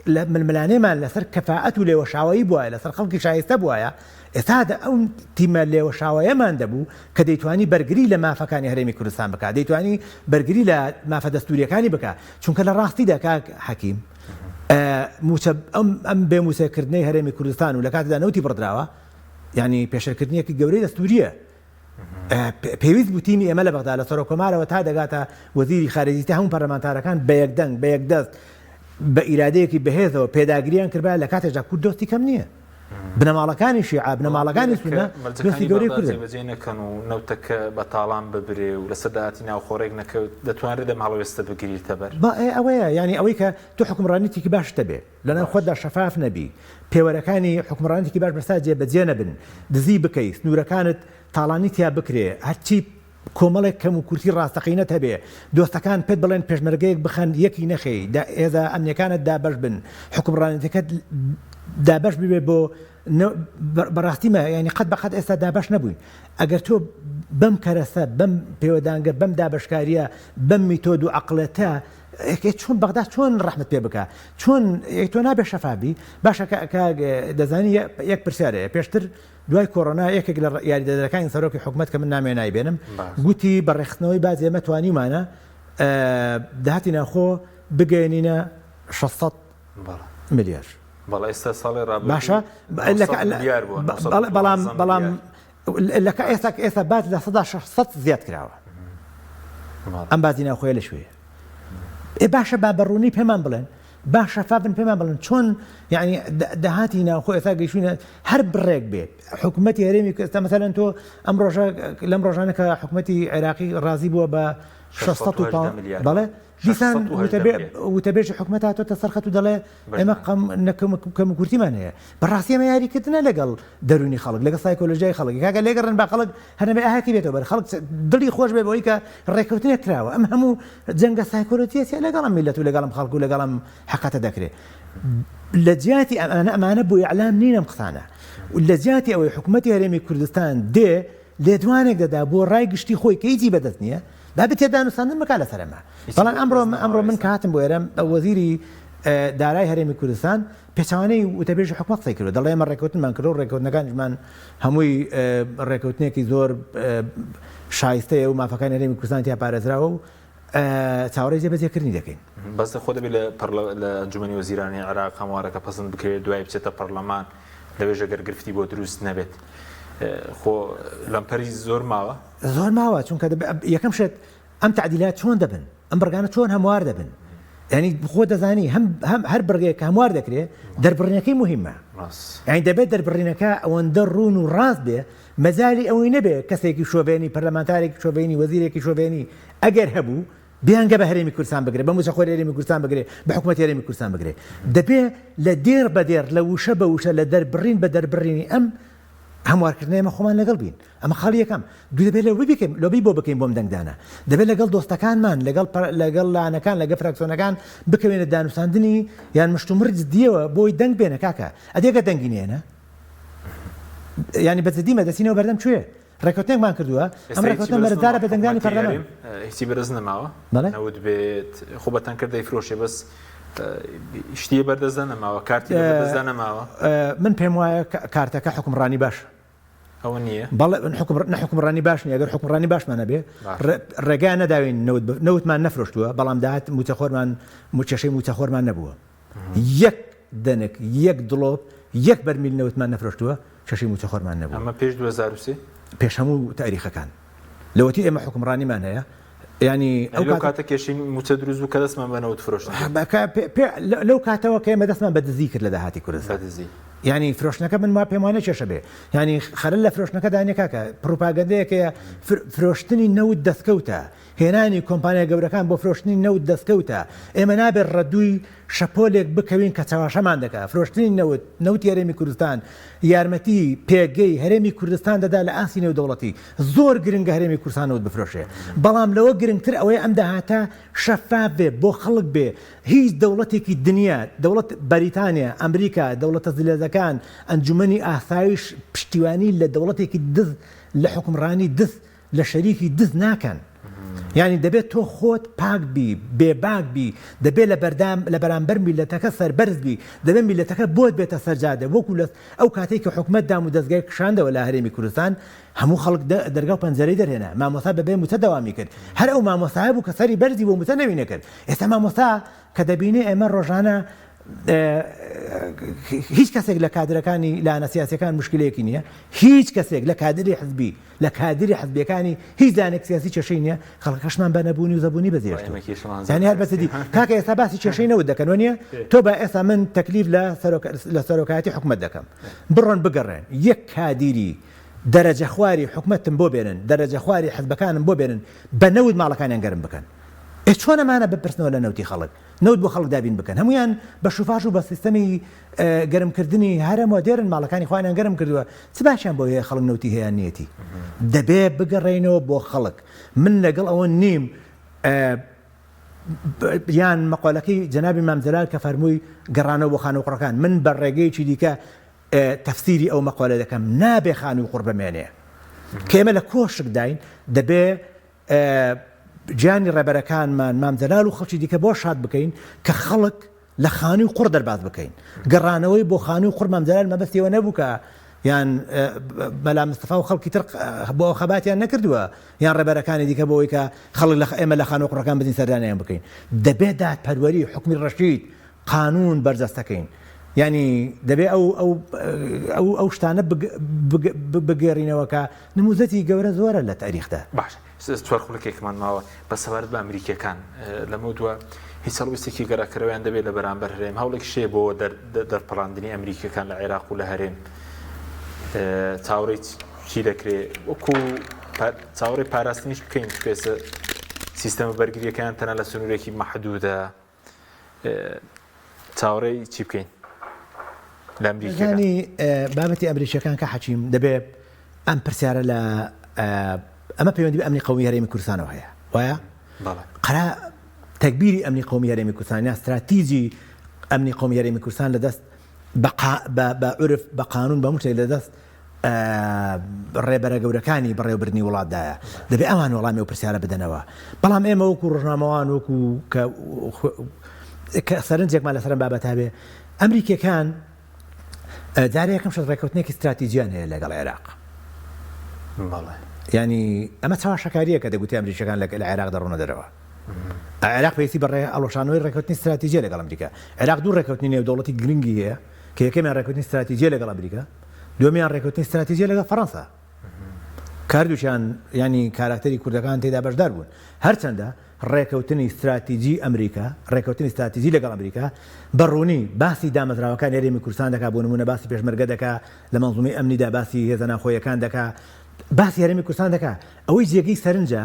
ململانێمان لەسەر کەفاءەت و لێوەشاوایی بووە لەسەر خەڵکی شایستە بووایە ئێستا ئەو تیمە لێوەشاوایەمان دەبوو کە دەیتوانی بەرگری لە مافەکانی هەرێمی کوردستان بکات دەیتوانی بەرگری لە مافە دەستوریەکانی بکات چونکە لە ڕاستیدا کاک حەکیم ئەم بێموسەکردنەی هەرێمی کوردستان و لە کاتدا نەوتی بڕدراوە یعنی پێشەرکردنیەکی گەورەی دەستوریە پێویست بوو تیمی ئێمە لە بەغدا لە سەرۆکۆمارەوە تا دەگاتە وەزیری خارجی تا هەموو پەرلەمانتارەکان بە یەکدەنگ بە یەکدەست بە ئیرادەیەکی بەهێزەوە پێداگریان کردبا لە کاتێکدا کورد دۆستی کەم نییە بنەماڵەکانی شیعە بنەماڵەکانی سونە دۆستی گەورەی کوردن بەجێ نەکەن و نەوتەکە بە تاڵان ببرێ و لەسەر داهاتی ناوخۆڕێک نەکەوت دەتوانرێت دەم هەڵوێستە بگریتە بەر ئەوەیە ینی ئەوەی کە تو حکومڕانیتێکی باش دەبێ لەناو خۆتدا شەفاف نەبی پێوەرەکانی حکومڕانیتێکی باش بەستا جێبەجێ نەبن دزی بکەیت سنوورەکانت تاڵانی تیا بکرێ هەرچی کۆمەڵێک کەم و کورتی ڕاستەقینەت هەبێ دۆستەکان پێت بڵێن پێشمەرگەیەک بخەن یەکی نەخێ ئێزا ئەمنیەکانت دابەش بن حکومڕانیتەکەت دابەش ببێ بۆ بەڕاستیمە ینی قەت بەقەت ئێستا دابەش نەبووین ئەگەر تۆ بەم کەرەسە بەم پەیوەدانگە بەم دابشکاریە بەم میتۆد و عەقڵەتە چۆن بەغدا چۆن ڕەحمت پێ بکە چۆن تۆ نابێ شەفابی باشە دەزانی یەک پرسیارەیە پێشتر دوای کۆڕۆنا یەکێک لە یاریدەدەرەکانی سەرۆکی حکوومەت کە من نامێ نایبێنم گوتی بەڕێخستنەوەی باز ئێمە توانیمانە داهاتی ناخۆ بگەێنینە 600 ملیار بەڵام ئێستا ساڵی باشە بەڵام ئێستا باز لە 600 زیاد کراوە ئەم بازی ناخۆیە لەشوێ باشە با بەڕوونی پێمان بڵێن با شەفافن پێمان بڵێن چۆن یعنی داهاتی ناوخۆ ئێستا گەیشتوونە هەر بڕێک بێت حکوومەتی هەرێمی ئێستا مەسەلەن تۆ ئەم ڕۆژە لەم ڕۆژانە کە حکوومەتی عێراقی ڕازی بووە بە 600 بەڵێ دیسان وتەبێژی حکوومەت هاتۆتە سەرخەت و دەڵێ ئێمە کەم کورتیمان هەیە بەڕاستی ئەمە یاریکردنە لەگەڵ دەرونی خەڵک لەگەڵ سایکۆلۆژیای خەڵک کاکە لێگەڕن با خەڵک هەنەبێ ئاهاتی بێتەوە بەر خەڵک دڵی خۆش بێ بەوەی کە ڕێکەوتنێک کراوە ئەم هەموو جەنگە سایکۆلۆجیە لەگەڵم میلەت و لەگەڵم خەڵک و لەگەڵم حەقەتە دەکرێت لە جیاتی ئەمانە بۆ ئیعلام نین ئەم قسانە لە جیاتی ئەوەی حکوومەتی هەرێمی کوردستان دێ لێدوانێک دەدا بۆ ڕای گشتی خۆی کە هیچی بەدەست نییە بابێت تێدانووساندن بکات لەسەرەمە بەڵام ئەمڕۆ من کاتم بۆ ئێرە وەزیری دارای هەرێمی کوردستان پێچوانەی وتەبێژی حکومەت قسەی کردو دەڵێ ئێمە ڕێکەوتنمان کردو ڕێکەوتنەکانمان هەمووی ڕێکەوتنێکی زۆر شایستەیە و مافەکانی هەرێمی کوردستان تیا پارێزراوە و چاوەڕێی جێبەجێکردنی دەکەین بەس خۆ دەبێت لە ئەنجومەنی وەزیرانی عێراق هەموارەکە پەسەند بکرێت دوای بچێتە پەرلەمان لەوێژە گەرگرفتی بۆ دروست نەبێت خۆ لەمپەری زۆر ماوە چونکە یەکەم شت ئەم تعدیلات چۆن دەبن ئەم بەرگانە چۆن هەموار دەبن ینی خۆ دەزانی هەر بڕگەیە کە هەموار دەکرێت دەربڕینەکەی مهمە یعنی دەبێت دەربڕینەکە ئەوەندە ڕوون و ڕاست بێ مەجای ئەوەی نەبێ کەسێکی شۆڤێنی پەرلەمانتارێکی شۆڤێنی وەزیرێکی شۆڤێنی ئەگەر هەبوو بیانگە بە هەرێمی کوردستان بگرێت بە موچەخۆری هەرێمی کوردستان بگرێت بە حکوومەتی هەرێمی کوردستان بگرێت دەبێت لە دێر بە دێر لە وشە بە وشە لە دەربڕین بە دەربڕینی ئەم هەموارکردنی ئەمە خۆمان لەگەڵ بین ئەمە خاڵی یەکەم دوو دەبێت لەبی بۆ بکەین بۆم دەنگدانە دەبێت لەگەڵ دۆستەکانمان لەگەڵ لانەکان لەگە فراکسیۆنەکان بکەوێنە دانووساندنی یان مشتومڕ جدیەوە بۆی دەنگ بێنە کاکە ئەدێگە دەنگی نێنە ینی بەجددی مەدەچینەوە بەردەم کوێ ڕێکەوتنێکمان کردووە ئەم ڕێکەوتنە مەرەدارە بە دەنگدانی پەرلەمان هیچی بەرز نەماوە نەوت بێت خۆ بەتەنکردەی فرۆشێ بەس شتیە بەردەستدە نەماوە کارتی بەردەستدە نەماوە من پێم وایە کارتەکە حکومڕانی باش ئەوە نییە بەڵێ حکومڕانی باش نیە ئەگەر حکومڕانی باشمانە بێ ڕێگای نەداوین نەوتمان نەفرۆشتووە بەڵام داهات موچەخۆرمان موچەشەی موچەخۆرمان نەبووە یەک دەنک یەک دڵۆپ یەک بەرمیل نەوتمان نەفرۆشتووە چەشەی موچەخۆرمان نەبووە ئەمە پێش 2023 پێش هەموو تاریخەکان لەوەتی ئێمە حکومڕانیمان هەیە ینی ئەو کاتە کێشین موچە دروست بوو کە دەستمان بەنەوت فرۆشتن لەو کاتەوە کە ئێمە دەستمان بەدزی کرد لە داهاتی کوردستان ینی فرۆشتنەکە من وا پێم وانە کێشە بێ ینی خەرل لە فرۆشتنەکە دانێ کاکە پروپاگەندەیەکەیە فرۆشتنی نەوت دەستکەوتە هێنانی کۆمپانیا گەورەکان بۆ فرۆشتنی نەوت دەستکەوتە ئێمە نابێت ڕەدووی شەپۆلێک بکەوین کە چاواشەمان دەکات فرۆشتنی نەوتی هەرێمی کوردستان یارمەتی پێگەی هەرێمی کوردستان دەدا لە ئاسی نێودەوڵەتی زۆر گرنگە هەرێمی کوردستانەوت بفرۆشێ بەڵام لەوە گرنگتر ئەوەی ئەم داهاتە شەفاف بێ بۆ خەڵک بێ هیچ دەوڵەتێکی دنیا دەوڵەت بەریتانیا ئەمریکا دەوڵەتە زلێزەکان ئەنجومەنی ئاسایش پشتیوانی لە دەوڵەتێکی دز لە حکومڕانی دز لە شەریکی دز ناکەن یعنی دەبێت تۆ خۆت پاک بی بێباک بی دەبێت لە بەرامبەر میلەتەکە سەربەرز بی دەبێت میلەتەکە بۆت بێتە سەرجادە وەکو لە ئەو کاتێک کە حکومەت دام و دەستگای کشاندەوە لە هەرێمی کوردستان هەموو خەڵک دەرگا و پەنجەرەی دەرهێنا مامۆستا بەبێ موتە دەوامی کرد هەر ئەو مامۆستایە بوو کە سەری بەرزی بۆ موتە نەوینە کرد ئێستا مامۆستا کە دەبینێ ئێمە ڕۆژانە هیچ کەسێک لە کادرەکانی لاەنە سیاسەکان مشکلەیەکی نییە هیچ کەسێک لە کادری حزبی لە کادری حزبیەکانی هیچ دانێک سیاسی کێشەی نییە خەڵکەشمان بە نەبوونی و زەبوونی بەزێشتوە زانی هەر بەسەدی کاکە ئێستا باسی کێشەی نەوت دەکەنەوە نییە تۆ بە ئێستا من تەکلیف لە سەرۆکایەتی حکومەت دەکەم بڕۆن بگەڕێن یەک کادیری دەرەجە خواری حکومەتم بۆ بێنن دەرەجە خواری حزبەکانم بۆ بێنن بە نەوت ماڵەکانیان گەرم بکەن چۆن ئەمانە بپرسنەوە لە نەوتی خەڵک نەوت بۆ خەڵک دابین بکەن هەمویان بە شوفاژ و بە سیستەمی گەرمکردنی هەرەمەوە دێرن ماڵەکانی خۆیان گەرم کردووە چ باشیان بۆ هەیە خەڵک نەوتی هەیە نیەتی دەبێت بگەڕێنەوە بۆ خەڵک من لەگەڵ ئەوە نیم یان مەقالەکەی جەنابی مامزەلال کە فەرمووی گەڕانەوە بۆ خانە و قوڕەکان من بە ڕێگەیەکی دیکە تەفسیری ئەو مەقالە دەکەم نابێ خانووی قوڕ بمێنێ کە ئێمە لە کۆشک داین دەبێ گیانی ڕێبەرەکانمان مامزەلال و خەڵکی دیکە بۆ شاد بکەین کە خەڵک لە خانووی قوڕ دەرباز بکەین گەڕانەوەی بۆ خانووی قوڕ مامزەلال مەبەستیەوە نەبوو کە یان مەلا مستەفا و خەڵکی تر بۆ خەباتیان نەکردووە یان ڕێبەرەکانی دیکە بۆەوەی کە خەڵک ئێمە لە خانووی قوڕەکان بزین سەردانیان بکەین دەبێت دادپەروەری حکمی ڕەشید قانون بەرجەستەکەین ینی دەبێت ئەو شتانە بگەڕینەوە کە نموزەتی گەورە زۆرە لە تاریخدا باش چوار خولەکێکمان ماوە بە سەبارەت بە ئەمریکیەکان لەمە دووە هیچ هەڵویستێکی گەڕاکەرەوەیان دەبێت لە بەرامبەر هەرێم هەوڵێک شێ بۆ دەرپەڵاندنی ئەمریکیەکان لە عێراق و لە هەرێم چاوەڕێی چی دەکرێت وەکو چاوەڕێی پاراستنیش بکەین پێسە سیستەمە بەرگریەکان تەنە لە سنوورێکی مەحدودە چاوەڕێی چی بکەین لە ئەمریکیەکانی بابەتی ئەمریکیەکان کە حەچیم دەبێت ئەم پرسیارە لە ئەمە پەیوەندی بە ئەمنی قەومی هەرێمی کوردستانەوە هەیە وایە قەرا تەکبیری ئەمنی قەومی هەرێمی کوردستان یا استراتیژی ئەمنی قەومی هەرێمی کوردستان لەدەست بە عورف بە قانون بە هەموو شتێک لەدەست ڕێبەرە گەورەکانی بەڕێوەبردننی وڵاتدایە دەبێت ئەوان وەڵامی و پرسیارە بدەنەوە بەڵام ئێمە وەکو ڕۆژنامەوان وەکو کە سەرنجێکمان لەسەر بابەت هەبێ ئەمریکیەکان جارێکم شت ڕێکەوتنێکی استراتیژیان هەیە لەگەڵ عێراق ینی ئەمە چاوا شەکاریە کە دەگوتی ئەمریکیەکان لە عێراق دەڕۆنە دەرەوە عێراق پێویستی بەڕێ ئەڵۆشانەوەی ڕێکەوتنی استراتیژیە لەگەڵ ئەمریکا عێراق دوو ڕێکەوتنی نێودەوڵەتی گرنگی هەیە کە یەکەمیان ڕێکەوتنی استراتیژیە لەگەڵ ئەمریکا دووەمیان ڕێکەوتنی استراتیژیە لەگەڵ فەڕەنسا کاردووشیان ینی کاراکتەری کوردەکان تێدا بەشدار بوون هەرچەندە ڕێکەوتنی استراتیژی ئەمریکا ڕێکەوتنی استراتیژی لەگەڵ ئەمریکا بەڕوونی باسی دامەزراوەکان هەرێمی کوردستان دەکا بۆ نمونە باسی پێشمەرگە دەکا لە مەنزومەی ئەمنیدا باسی هێزە ناوخۆیەکان دەکا باسی هەرێمی کوردستان دەکا ئەوەی جێگەی سەرنجە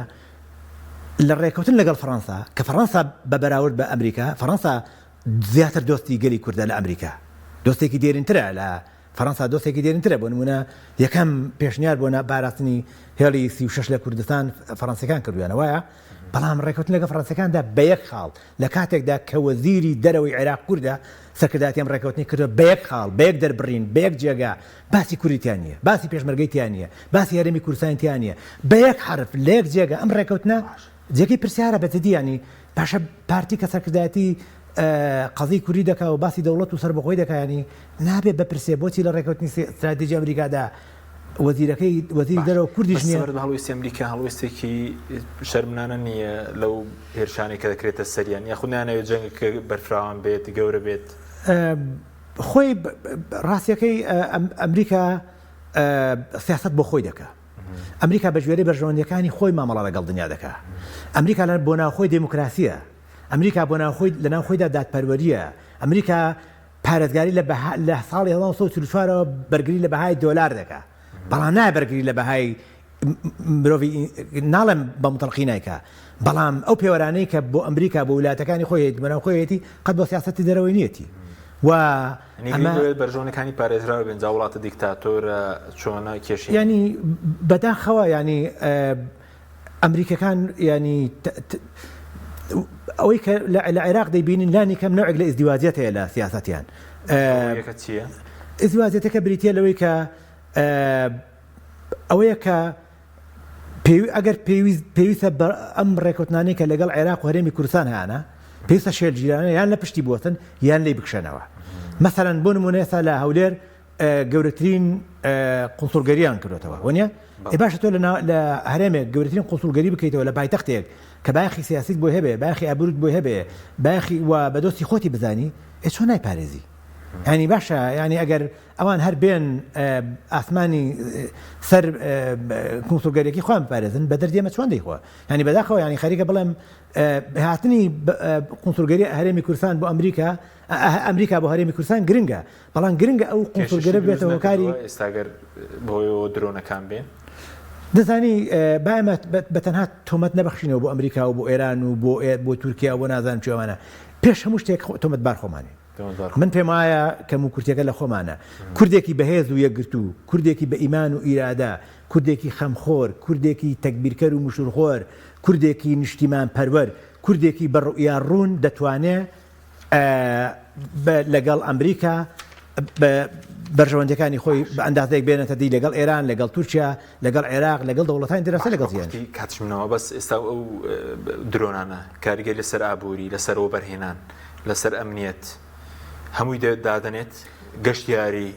لە ڕێکەوتن لەگەڵ فەڕەنسا کە فەڕەنسا بە بەراورد بە ئەمریکا فەڕەنسا زیاتر دۆستی گەلی کوردە لە ئەمریکا دۆستێکی دێرینترە لە فەڕەنسا دۆستێکی دێرینترە بۆ نمونە یەکەم پێشنیار بۆ باراستنی هێڵی 36 لە کوردستان فەڕەنسیەکان کردویانە وایە بەڵام ڕێکەوتن لەگە فەڕەنسیەکاندا بە یەک خاڵ لە کاتێکدا کە وەزیری دەرەوەی عێراق کووردە سەرکرداتیان ڕێکەوتنی کردو بە یەک خاڵ بە یەک دەربڕین بە یەک جێگا باسی کوردیتیان نیە باسی پێشمەرگەیتیان نیە باسی هەرێمی کوردستانیان نیە بە یەک حرف لە یەک جێگا ئەم ڕێکەوتنە جێگەی پرسیارە بەجددی ینی پاشە پارتی کە سەرکردایەتی قەزی کوردی دەکا و باسی دەوڵەت و سەربەخۆی دەکایانی نابێت بەپرسێ بۆچی لە ڕێکەوتنی استراتیژی ئەمریکادا وەزیرەکەی وەزیری دەرەوە کوردیش نییە هەڵویستی ئەمریکا هەڵویستێکی شەرمنانە نییە لەو هێرشانی کە دەکرێتە سەریان یاخودیانەوێت جەنگێک بەرفراوان بێت گەورە بێت خۆی ڕاستیەکەی ئەمریکا سیاست بۆ خۆی دەکا ئەمریکا بە ژێرەی بەرژەوەندەکانی خۆی مامەڵە لەگەڵ دنیا دەکا ئەمریکا بۆ ناوخۆی دموکراسیە ئەمریکا بۆ لە ناوخۆیدا دادپەروەریە ئەمریکا پارێزگاری لە ساڵی 1940ەوە بەرگری لە بەهای دۆلار دەکا بەڵام نابەرگری لە بەهای مرۆڤی ناڵێم بە متەڵقی نایکە بەڵام ئەو پێوەرانەی کە بۆ ئەمریکا بۆ ویلایەتەکانی خۆی بەناوخۆیەتی قەت بۆ سیاسەتی دەرەوەی نیەتی و بەرژەوەنەکانی پارێزراوە بێن جا وڵاتە دیکتاتۆرە چۆنە کێشی ینی بەداخەوە ینی ئەمریکەکان ینی ئەوەی کە لە عێراق دەیبینین لانی کەم نوعێک لە ئیزدیواجێت هەیە لە سیاسەتیان ئیزدیواجێتەکە بریتیە لەوەی کە ئەوەیە کە ئەگەر پێویستە ئەم ڕێکوتنانی کە لەگەڵ عێراق و هەرێمی کوردستان هیانە پێویستە شێرجیرانە یان لە پشتی بوتن یان لی بکشەنەوە. مەسەڵەن بۆ نمونە ئێستا لە هەولێر گەورەترین قونسڵگەریان کردوێتەوە وانە باشە تۆ لە هەرێمێک گەورەترین قونسڵگەری بکەیتەوە لە پایتەختێک کە باخی سیاسیت بۆ هەبێ باخی ئابروت بۆ هەبێ باخی و بەدۆستی خۆتی بزانی چۆن نایپارێزی ینی باشە ینی ئەگەر ئەوان هەر بێن ئاسمانی سەر قونسڵگەریەکی خۆیان بپارێزن بە دەردێمە چۆن دەیخوا ینی بەداخەوە ینی خەریکە بڵێم هاتنی قونسڵگەری هەرێمی کوردستان بۆ ئەمریکا بۆ هەرێمی کوردستان گرنگە بەڵام گرنگە ئەو قونسڵگەرە بێتەوە هۆکاری ئێستاگەر بۆ درۆنەکان بێن دەزانی باەمە بەتەنها تۆمەت نەبەخشینەوە بۆ ئەمریکا و بۆ ئێران و بۆ تورکیا بۆ نازانم چێوانە پێش هەموو شتێک تۆمەت بار خۆمانی من پێم وایە کەم و کورتەکە لە خۆمانە کوردێکی بەهێز و یەکگرتو کوردێکی بە ئیمان و ئیرادا کوردێکی خەمخۆر کوردێکی تەکبیرکەر و مشورخۆر کوردێکی نیشتیمان پەروەر کوردێکی بەڕوئیان ڕوون دەتوانێت لەگەڵ ئەمریکا بەرژەوەندەکانی خۆی بە ئەندازەیەک بێنێتە دی لەگەڵ ئێران لەگەڵ تورکیا لەگەڵ عێراق لەگەڵ دەوڵەتانی دراوسە لەگەڵ زیانی کاتژمنەوە بەس ئێستا ئەو درۆنانە کاریگەری لەسەر ئابووری لەسەرەوە بەرهێنان لەسەر ئەمنیەت هەمووی دادەنێت گەشتیاری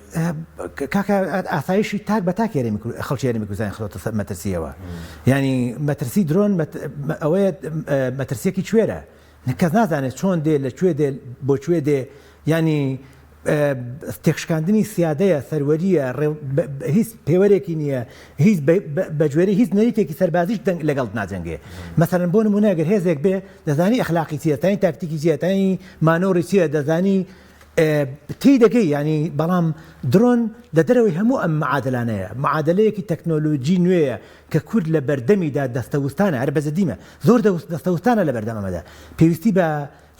کاکە ئاسایشی تاک بە تاک خەڵکی یاریمی کوردستان خڵۆتە مەترسیەوە ینی مەترسی درۆن ئەوەیە مەترسیەکی کوێرە کەس نازانێت چۆن دێ لەکوێ دێ بۆ کوێ دێ ینی تێکشکاندنی سیادەیە سەروەریە هیچ پێوەرێکی نییە هیچ بەگوێرە هیچ نەریتێکی سەربازیش لەگەڵ ناجەنگێ مەسەرەن بۆ نمونە ئەگەر هێزێک بێ دەزانی ئەخلاقی چیەتانی تاکتیکی چیەتانی مانۆڕی چیە دەزانی تی دەگەی ینی بەڵام درۆن لە دەرەوەی هەموو ئەم معادلانەیە معادلەیەکی تەکنۆلۆژی نوێیە کە کورد لە بەردەمیدا دەستەوستانە هەر بەزەدیمە زۆر دەستەوستانە لە بەردەمەمەدا پێویستی بە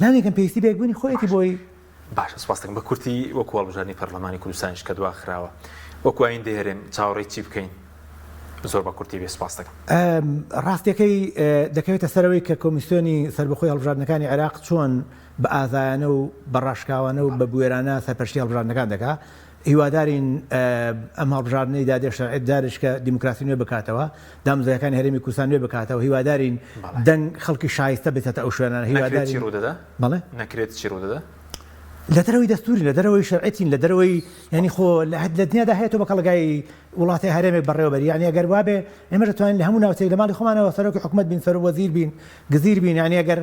لانێکم پێویستی بێکبوونی خۆیەتی بۆی باش سپاسەکەم بە کورتی وەکو هەڵبژاردننی پەرلەمانی کوردستانیش کە دواخراوە وەکو ئاین دەهێرێن چاوەڕێی چی بکەین زۆر بە کورتی بێ سپاس دەکەم ڕاستیەکەی دەکەوێتە سەرەوەی کە کۆمیسیۆنی سەربەخۆی هەڵبژاردنەکانی عێراق چۆن بە ئازایانە و بە ڕاشکاوانە و بە بوێرانە سەرپەرشتی هەڵبژاردنەکان دەکات هیوادارین ئەم هەڵبژاردنەی دادێش کە دیموکراسی نوێ بکاتەوە دامزایەکانی هەرێمی کوردستان نوێ بکاتەوە هیوادارین دەنگ خەڵکی شایستە بێتە ئەو شوێنانە هیواداری ڕوودەدا بەڵێ نەکرێت چی ڕوودەدا لە دەرەوەی دەستوری لە دەرەوەی شەرعەتین لە دەرەوەی ینی خۆ لە دنیادا هەیەەوە بە کەڵگای وڵاتی هەرێمێک بەڕێوەبەری یعنی ئەگەر وابێ ئێمە دەتوانین لە هەموو ناوچەی لە ماڵی خۆمانەوە سەرۆکی حکوومەت بین سەر وەزیر بین گزیر بین یعنی ئەگەر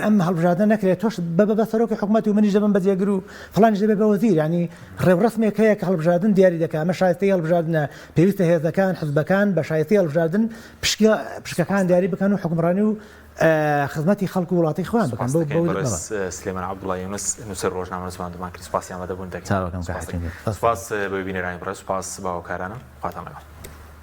ئەم هەڵبژاردن نەکرێت تۆش بە سەرۆکی حکوومەت و منیش دەبم بەجێگر و فڵانیش دەبێت بە وەزیر ینی ڕێوڕسمێک هەیە کە هەڵبژاردن دیاری دەکات ئەمە شایستەی هەڵبژاردنە پێویستە هێزەکان حزبەکان بە شایستی هەڵبژاردن پشکەکان دیاری بکەن و حکومڕانی و خزمەتی خەڵک و وڵاتی خۆیان بکەن بۆ سلێمان عەبدوڵڵا یونس نووسەر ڕۆژنامە زمانمان کرد سپاسیان بەدەبوون دەکەن سپاس بۆ بینێرانی بڕێ سپاس باوەکارانم خواتان لەگەڵ